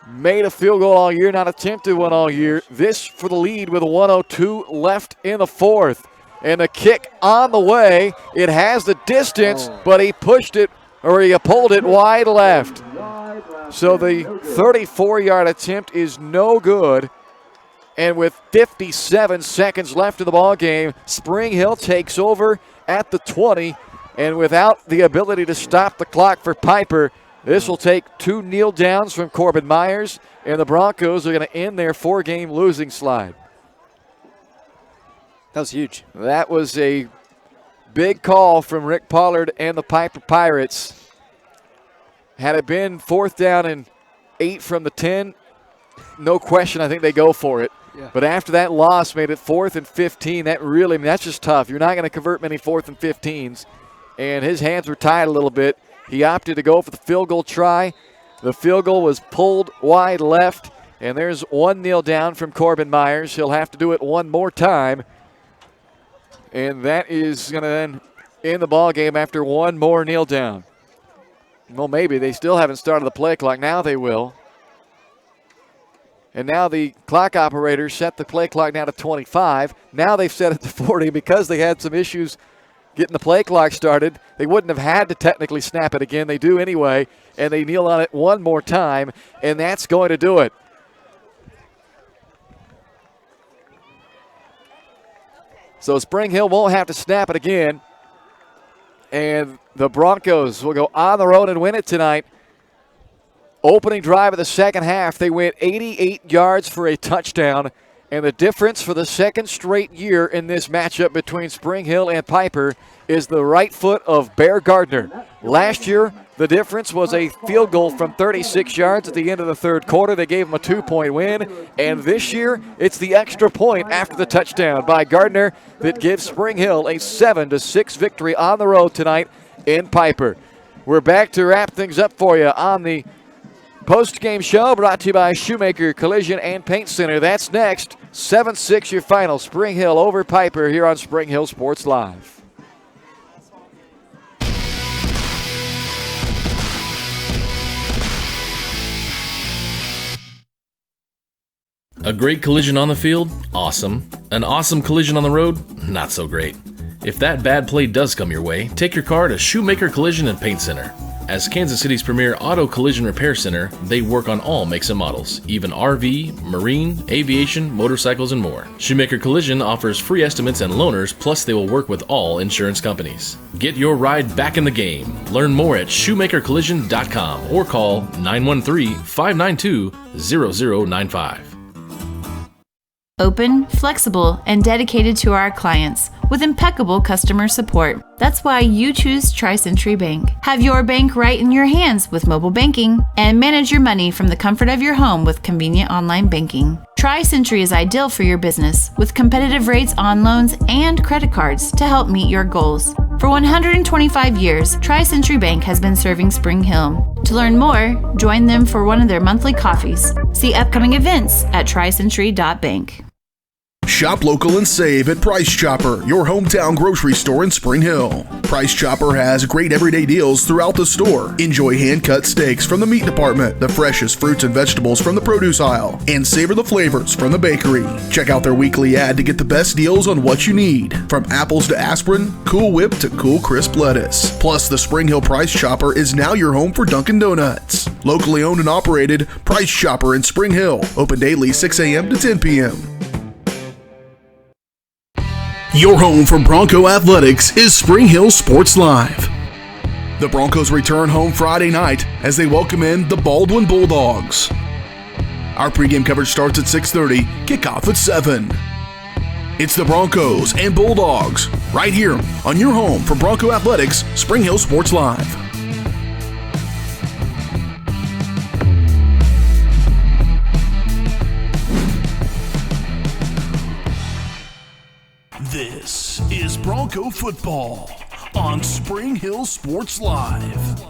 made a field goal all year, not attempted one all year. This for the lead with 1:02 left in the fourth. And the kick on the way. It has the distance, but he pulled it wide left. So the 34-yard attempt is no good. And with 57 seconds left in the ball game, Spring Hill takes over at the 20, and without the ability to stop the clock for Piper, this will take 2 kneel downs from Corbin Myers, and the Broncos are going to end their 4-game losing slide. That was huge. That was a big call from Rick Pollard and the Piper Pirates. Had it been 4th down and 8 from the 10, no question, I think they go for it. Yeah. But after that loss made it 4th and 15, that's just tough. You're not going to convert many 4th and 15s. And his hands were tied a little bit. He opted to go for the field goal try. The field goal was pulled wide left, and there's one kneel down from Corbin Myers. He'll have to do it one more time. And that is going to then end the ball game after one more kneel down. Well, maybe. They still haven't started the play clock. Now they will. And now the clock operator set the play clock down to 25. Now they've set it to 40 because they had some issues getting the play clock started. They wouldn't have had to technically snap it again. They do anyway, and they kneel on it one more time, and that's going to do it. So Spring Hill won't have to snap it again, and the Broncos will go on the road and win it tonight. Opening drive of the second half, they went 88 yards for a touchdown. And the difference for the second straight year in this matchup between Spring Hill and Piper is the right foot of Bear Gardner. Last year, the difference was a field goal from 36 yards at the end of the third quarter. They gave him a 2-point win. And this year, it's the extra point after the touchdown by Gardner that gives Spring Hill a 7-6 victory on the road tonight in Piper. We're back to wrap things up for you on the post-game show brought to you by Shoemaker Collision and Paint Center. That's next. 7-6 your final. Spring Hill over Piper here on Spring Hill Sports Live. A great collision on the field? Awesome. An awesome collision on the road? Not so great. If that bad play does come your way, take your car to Shoemaker Collision and Paint Center. As Kansas City's premier auto collision repair center, they work on all makes and models, even RV, marine, aviation, motorcycles, and more. Shoemaker Collision offers free estimates and loaners, plus they will work with all insurance companies. Get your ride back in the game. Learn more at shoemakercollision.com or call 913-592-0095. Open, flexible, and dedicated to our clients with impeccable customer support. That's why you choose Tri-Century Bank. Have your bank right in your hands with mobile banking and manage your money from the comfort of your home with convenient online banking. Tri-Century is ideal for your business with competitive rates on loans and credit cards to help meet your goals. For 125 years, Tri-Century Bank has been serving Spring Hill. To learn more, join them for one of their monthly coffees. See upcoming events at tricentury.bank. Shop local and save at Price Chopper, your hometown grocery store in Spring Hill. Price Chopper has great everyday deals throughout the store. Enjoy hand-cut steaks from the meat department, the freshest fruits and vegetables from the produce aisle, and savor the flavors from the bakery. Check out their weekly ad to get the best deals on what you need, from apples to aspirin, Cool Whip to Cool Crisp lettuce. Plus, the Spring Hill Price Chopper is now your home for Dunkin' Donuts. Locally owned and operated, Price Chopper in Spring Hill. Open daily 6 a.m. to 10 p.m. Your home for Bronco Athletics is Spring Hill Sports Live. The Broncos return home Friday night as they welcome in the Baldwin Bulldogs. Our pregame coverage starts at 6:30, kickoff at 7. It's the Broncos and Bulldogs right here on your home for Bronco Athletics, Spring Hill Sports Live. This is Bronco football on Spring Hill Sports Live.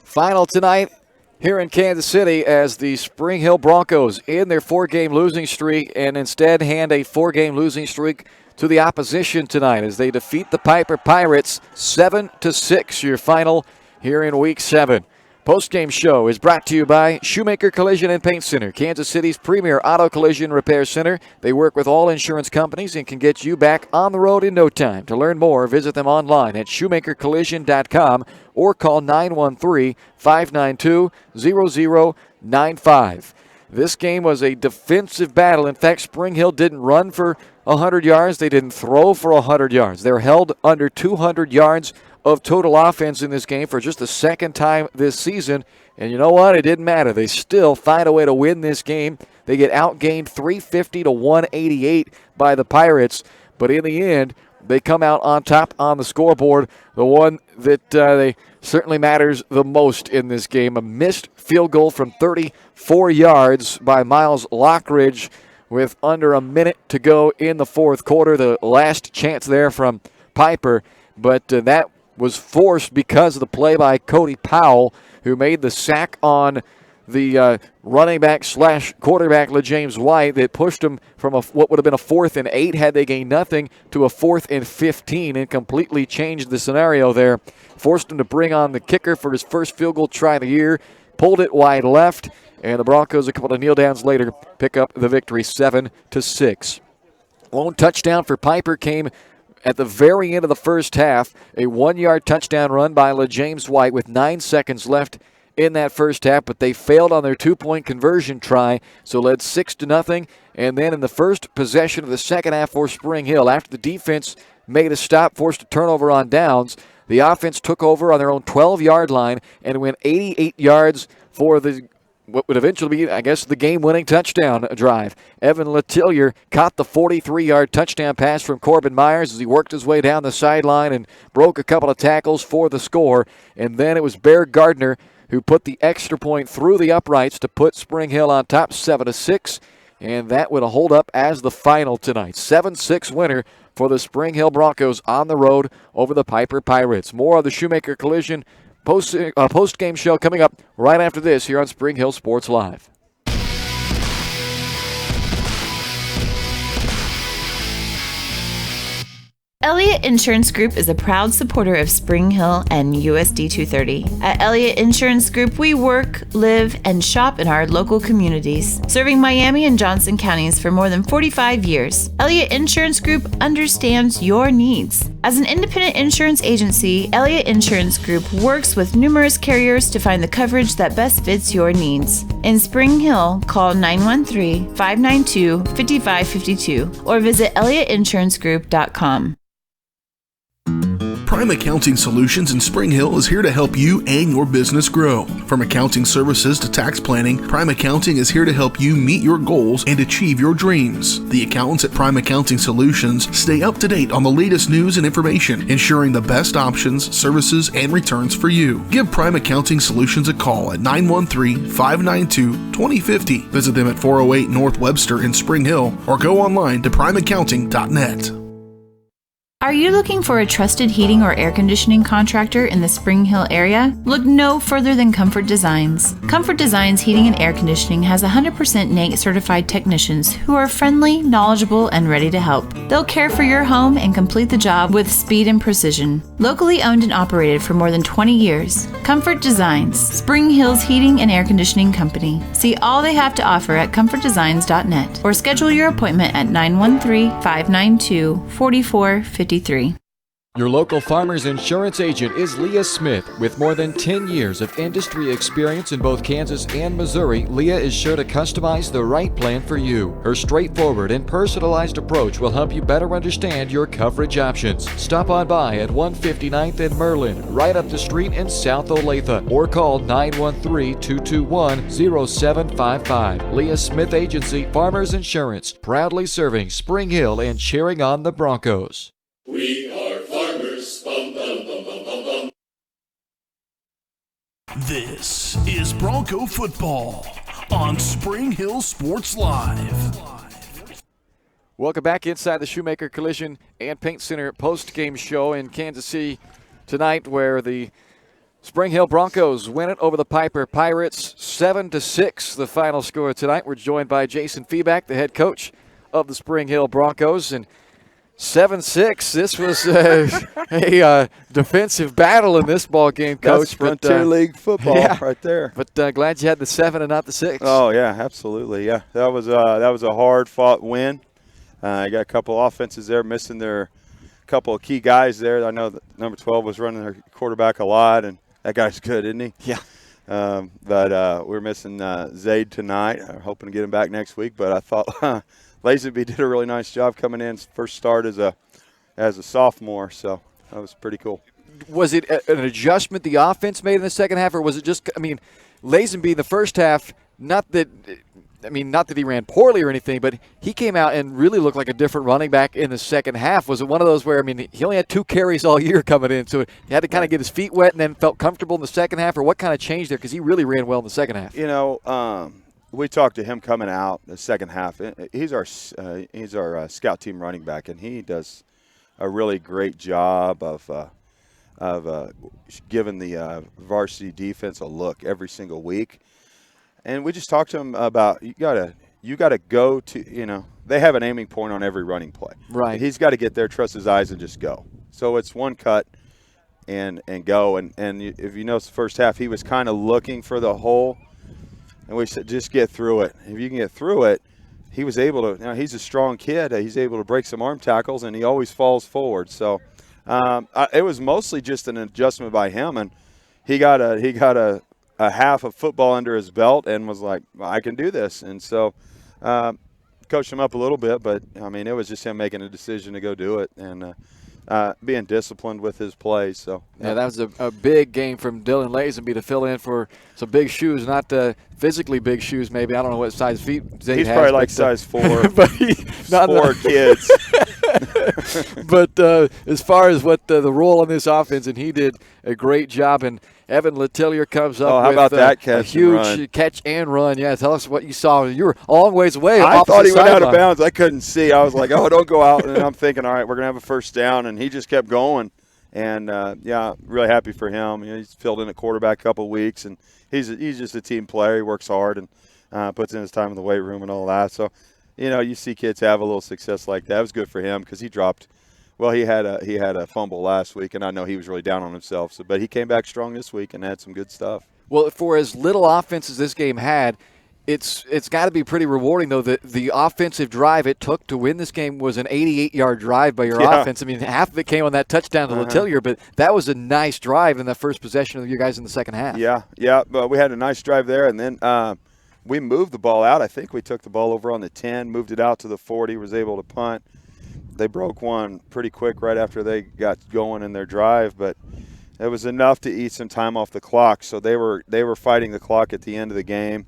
Final tonight here in Kansas City as the Spring Hill Broncos end their 4-game losing streak and instead hand a 4-game losing streak to the opposition tonight as they defeat the Piper Pirates 7-6, your final here in Week 7. Postgame show is brought to you by Shoemaker Collision and Paint Center, Kansas City's premier auto collision repair center. They work with all insurance companies and can get you back on the road in no time. To learn more, visit them online at shoemakercollision.com or call 913-592-0095. This game was a defensive battle. In fact, Spring Hill didn't run for 100 yards. They didn't throw for 100 yards. They were held under 200 yards of total offense in this game for just the second time this season. And you know what? It didn't matter. They still find a way to win this game. They get outgained 350-188 by the Pirates. But in the end, they come out on top on the scoreboard. The one that they certainly matters the most in this game. A missed field goal from 34 yards by Miles Lockridge with under a minute to go in the fourth quarter. The last chance there from Piper, but that was forced because of the play by Cody Powell, who made the sack on the running back / quarterback LaJames White that pushed him from what would have been a 4th and 8 had they gained nothing to a 4th and 15 and completely changed the scenario there. Forced him to bring on the kicker for his first field goal try of the year, pulled it wide left, and the Broncos, a couple of kneel downs later, pick up the victory 7-6. Lone touchdown for Piper came at the very end of the first half, a 1-yard touchdown run by LaJames White with 9 seconds left in that first half, but they failed on their 2-point conversion try, so led 6-0. And then in the first possession of the second half for Spring Hill, after the defense made a stop, forced a turnover on downs, the offense took over on their own 12-yard line and went 88 yards for what would eventually be, I guess, the game-winning touchdown drive. Evan Letillier caught the 43-yard touchdown pass from Corbin Myers as he worked his way down the sideline and broke a couple of tackles for the score. And then it was Bear Gardner who put the extra point through the uprights to put Spring Hill on top 7-6, and that would hold up as the final tonight. 7-6 winner for the Spring Hill Broncos on the road over the Piper Pirates. More of the Shoemaker Collision post-game show coming up right after this here on Spring Hill Sports Live. Elliott Insurance Group is a proud supporter of Spring Hill and USD 230. At Elliott Insurance Group, we work, live, and shop in our local communities, serving Miami and Johnson counties for more than 45 years. Elliott Insurance Group understands your needs. As an independent insurance agency, Elliott Insurance Group works with numerous carriers to find the coverage that best fits your needs. In Spring Hill, call 913-592-5552 or visit elliottInsuranceGroup.com. Prime Accounting Solutions in Spring Hill is here to help you and your business grow. From accounting services to tax planning, Prime Accounting is here to help you meet your goals and achieve your dreams. The accountants at Prime Accounting Solutions stay up to date on the latest news and information, ensuring the best options, services, and returns for you. Give Prime Accounting Solutions a call at 913-592-2050. Visit them at 408 North Webster in Spring Hill or go online to primeaccounting.net. Are you looking for a trusted heating or air conditioning contractor in the Spring Hill area? Look no further than Comfort Designs. Comfort Designs Heating and Air Conditioning has 100% NATE certified technicians who are friendly, knowledgeable, and ready to help. They'll care for your home and complete the job with speed and precision. Locally owned and operated for more than 20 years, Comfort Designs, Spring Hill's heating and air conditioning company. See all they have to offer at comfortdesigns.net or schedule your appointment at 913-592-4453. Your local Farmers Insurance agent is Leah Smith. With more than 10 years of industry experience in both Kansas and Missouri, Leah is sure to customize the right plan for you. Her straightforward and personalized approach will help you better understand your coverage options. Stop on by at 159th and Merlin, right up the street in South Olathe, or call 913-221-0755. Leah Smith Agency, Farmers Insurance, proudly serving Spring Hill and cheering on the Broncos. We are farmers. Bum, bum, bum, bum, bum, bum. This is Bronco football on Spring Hill Sports Live. Welcome back inside the Shoemaker Collision and Paint Center post-game show in Kansas City tonight, where the Spring Hill Broncos win it over the Piper Pirates 7-6. The final score tonight. We're joined by Jason Feeback, the head coach of the Spring Hill Broncos, and 7-6. This was a defensive battle in this ball game, Coach. That's Frontier League football right there. But glad you had the 7 and not the 6. Oh yeah, absolutely. Yeah, that was a hard-fought win. I got a couple offenses there missing their couple of key guys there. I know that number 12 was running their quarterback a lot, and that guy's good, isn't he? Yeah. But we're missing Zaid tonight. I'm hoping to get him back next week. But I thought Lazenby did a really nice job coming in, first start as a sophomore, so that was pretty cool. Was it an adjustment the offense made in the second half, or was it just, Lazenby in the first half, not that I mean, not that he ran poorly or anything, but he came out and really looked like a different running back in the second half. Was it one of those where, I mean, he only had 2 carries all year coming in, so he had to kind of get his feet wet and then felt comfortable in the second half, or what kind of changed there? Because he really ran well in the second half. You know, we talked to him coming out the second half. He's our scout team running back, and he does a really great job of giving the varsity defense a look every single week. And we just talked to him about you gotta go to, they have an aiming point on every running play. Right. He's got to get there, trust his eyes, and just go. So it's one cut and go. And if you notice the first half, he was kind of looking for the hole. And we said, just get through it. If you can get through it, he was able to. He's a strong kid. He's able to break some arm tackles, and he always falls forward. So it was mostly just an adjustment by him, and he got a half of football under his belt and was like, I can do this. And so coached him up a little bit, but, I mean, it was just him making a decision to go do it and being disciplined with his plays. So yeah, that was a big game from Dylan Lazenby to fill in for some big shoes, not physically big shoes maybe. I don't know what size feet Zay he's has. Probably like size 4. But he's not 4 kids. But as far as what the role on this offense, and he did a great job. And Evan Letellier comes up how with about that catch a huge and run. catch and run. Yeah, tell us what you saw. You were a long ways away. I thought he went out of bounds. I couldn't see. I was like, oh, don't go out. And I'm thinking, all right, we're going to have a first down. And he just kept going. And, really happy for him. He's filled in at quarterback a couple of weeks. And he's just a team player. He works hard and puts in his time in the weight room and all that. So, you see kids have a little success like that. It was good for him because he dropped. Well, he had a fumble last week, and I know he was really down on himself. But he came back strong this week and had some good stuff. Well, for as little offense as this game had, it's got to be pretty rewarding, though, that the offensive drive it took to win this game was an 88-yard drive by your offense. I mean, half of it came on that touchdown to Letellier, but that was a nice drive in the first possession of you guys in the second half. Yeah, but we had a nice drive there, and then we moved the ball out. I think we took the ball over on the 10, moved it out to the 40, was able to punt. They broke one pretty quick right after they got going in their drive, but it was enough to eat some time off the clock. So they were fighting the clock at the end of the game.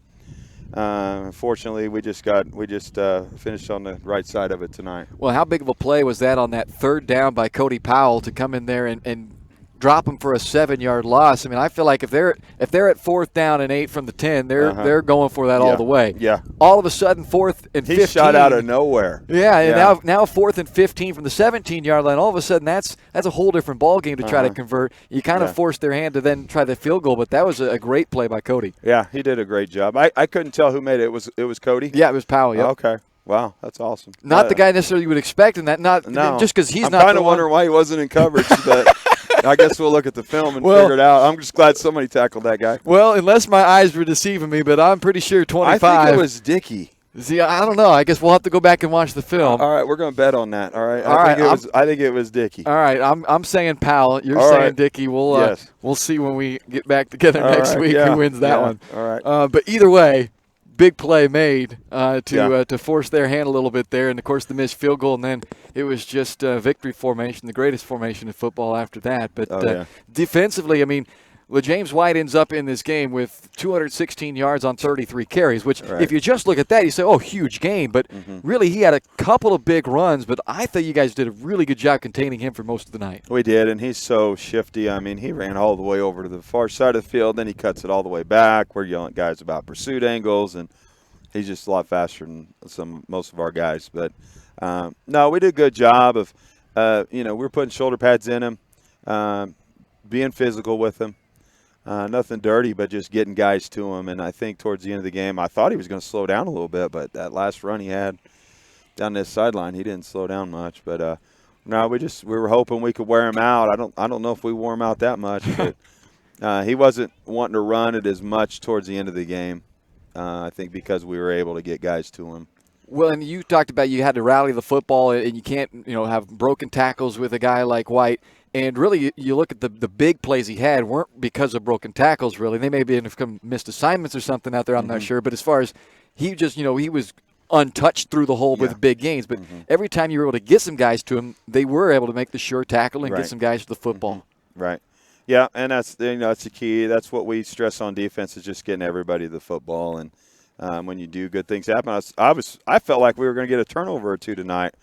Unfortunately, we just finished on the right side of it tonight. Well, how big of a play was that on that third down by Cody Powell to come in there and drop them for a 7-yard loss? I mean, I feel like if they're at 4th down and 8 from the 10, they're going for that all the way. Yeah. All of a sudden, 4th and 15. He shot out of nowhere. Yeah, and now 4th and 15 from the 17-yard line. All of a sudden, that's a whole different ball game to try to convert. You kind of forced their hand to then try the field goal, but that was a great play by Cody. Yeah, he did a great job. I couldn't tell who made it. It was Cody? Yeah, it was Powell. Yep. Oh, okay. Wow, that's awesome. Not the guy necessarily you would expect, and just because he's I'm not. I'm kind of wondering why he wasn't in coverage, but I guess we'll look at the film and figure it out. I'm just glad somebody tackled that guy. Well, unless my eyes were deceiving me, but I'm pretty sure 25. I think it was Dickey. See, I don't know. I guess we'll have to go back and watch the film. All right, we're going to bet on that. All right. I think it was Dickey. All right, I'm saying Powell. You're saying Dickey. We'll see when we get back together next week who wins that one. All right. But either way, big play made to force their hand a little bit there, and of course the missed field goal, and then it was just victory formation, the greatest formation in football after that. But defensively, I mean, James White ends up in this game with 216 yards on 33 carries, which if you just look at that, you say, oh, huge game. But really he had a couple of big runs, but I thought you guys did a really good job containing him for most of the night. We did, and he's so shifty. I mean, he ran all the way over to the far side of the field, then he cuts it all the way back. We're yelling at guys about pursuit angles, and he's just a lot faster than most of our guys. But, no, we did a good job of, we were putting shoulder pads in him, being physical with him. Nothing dirty, but just getting guys to him. And I think towards the end of the game, I thought he was going to slow down a little bit, but that last run he had down this sideline, he didn't slow down much. But no, we were hoping we could wear him out. I don't know if we wore him out that much, but he wasn't wanting to run it as much towards the end of the game. I think because we were able to get guys to him. Well, and you talked about you had to rally the football, and you can't, have broken tackles with a guy like White. And really, you look at the big plays he had weren't because of broken tackles, really. They may have missed assignments or something out there, I'm not sure. But as far as he just, he was untouched through the hole with big gains. But every time you were able to get some guys to him, they were able to make the sure tackle and get some guys to the football. Right. Yeah, and that's that's the key. That's what we stress on defense is just getting everybody to the football. And when you do, good things happen. I felt like we were going to get a turnover or two tonight.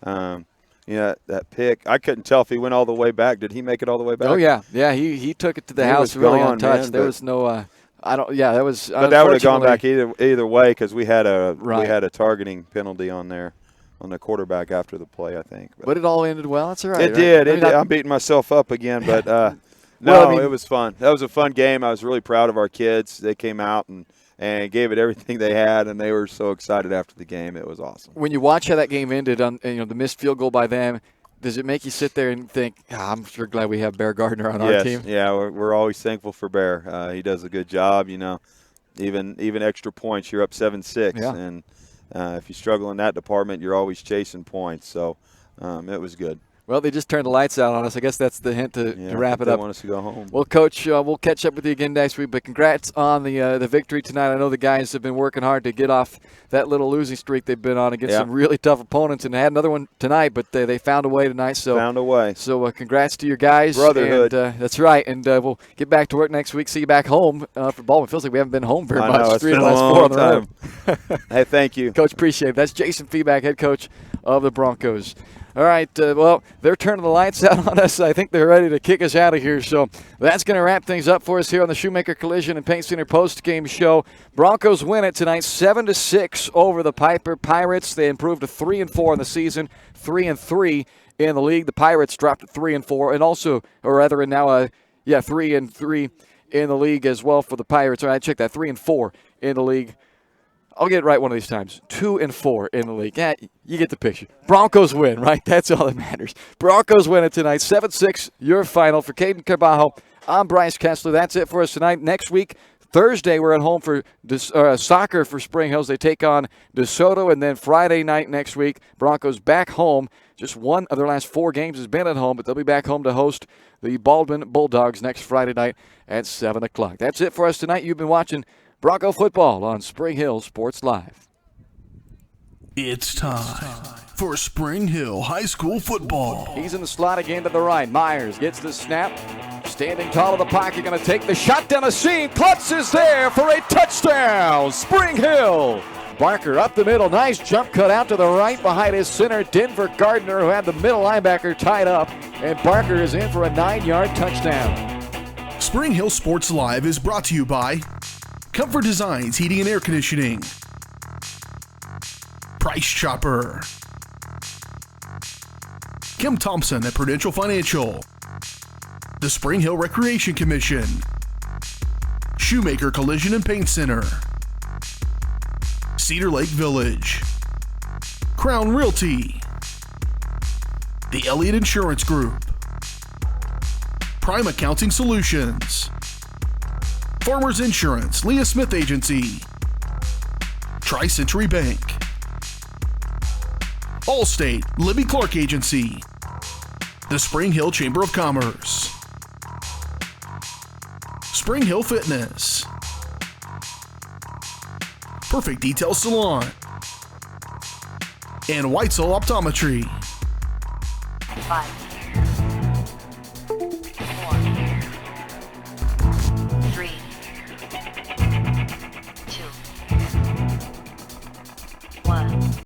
That pick, I couldn't tell if he went all the way back. Did he make it all the way back? Oh, yeah. Yeah, he took it to the house really untouched. Man, there was no but that would have gone back either way because we had a targeting penalty on there on the quarterback after the play, I think. But it all ended well. That's all right. It did. I'm beating myself up again, but it was fun. That was a fun game. I was really proud of our kids. They came out and gave it everything they had, and they were so excited after the game. It was awesome. When you watch how that game ended on the missed field goal by them, does it make you sit there and think, I'm sure glad we have Bear Gardner on our team? Yeah, we're always thankful for Bear. He does a good job, Even extra points, you're up 7-6. Yeah. And if you struggle in that department, you're always chasing points. So it was good. Well, they just turned the lights out on us. I guess that's the hint to wrap it up. They want us to go home. Well, Coach, we'll catch up with you again next week. But congrats on the victory tonight. I know the guys have been working hard to get off that little losing streak they've been on against some really tough opponents, and they had another one tonight. But they found a way tonight. So congrats to your guys. Brotherhood. And, that's right. And we'll get back to work next week. See you back home for Baldwin. Feels like we haven't been home very much. It's 3 been of the a last long 4 on the time. Hey, thank you, Coach. Appreciate it. That's Jason Feeback, head coach of the Broncos. All right, they're turning the lights out on us. I think they're ready to kick us out of here. So that's going to wrap things up for us here on the Shoemaker Collision and Paint Center post-game show. Broncos win it tonight 7-6 over the Piper Pirates. They improved to 3-4 in the season, 3-3 in the league. The Pirates dropped to 3-4, and also, or rather, now 3-3 in the league as well for the Pirates. All right, check that, 3-4 in the league. I'll get it right one of these times. 2-4 in the league. Yeah, you get the picture. Broncos win, right? That's all that matters. Broncos win it tonight. 7-6, your final. For Caden Carbajo, I'm Bryce Kessler. That's it for us tonight. Next week, Thursday, we're at home for soccer for Spring Hills. They take on DeSoto. And then Friday night next week, Broncos back home. Just one of their last 4 games has been at home, but they'll be back home to host the Baldwin Bulldogs next Friday night at 7 o'clock. That's it for us tonight. You've been watching Bronco football on Spring Hill Sports Live. It's time for Spring Hill High School football. He's in the slot again to the right. Myers gets the snap. Standing tall in the pocket, going to take the shot down the seam. Klutz is there for a touchdown. Spring Hill. Barker up the middle. Nice jump cut out to the right behind his center, Denver Gardner, who had the middle linebacker tied up. And Barker is in for a 9-yard touchdown. Spring Hill Sports Live is brought to you by Comfort Designs Heating and Air Conditioning, Price Chopper, Kim Thompson at Prudential Financial, the Spring Hill Recreation Commission, Shoemaker Collision and Paint Center, Cedar Lake Village, Crown Realty, the Elliott Insurance Group, Prime Accounting Solutions, Farmers Insurance, Leah Smith Agency, Tri-Century Bank, Allstate, Libby Clark Agency, the Spring Hill Chamber of Commerce, Spring Hill Fitness, Perfect Detail Salon, and Whitesell Optometry. 5.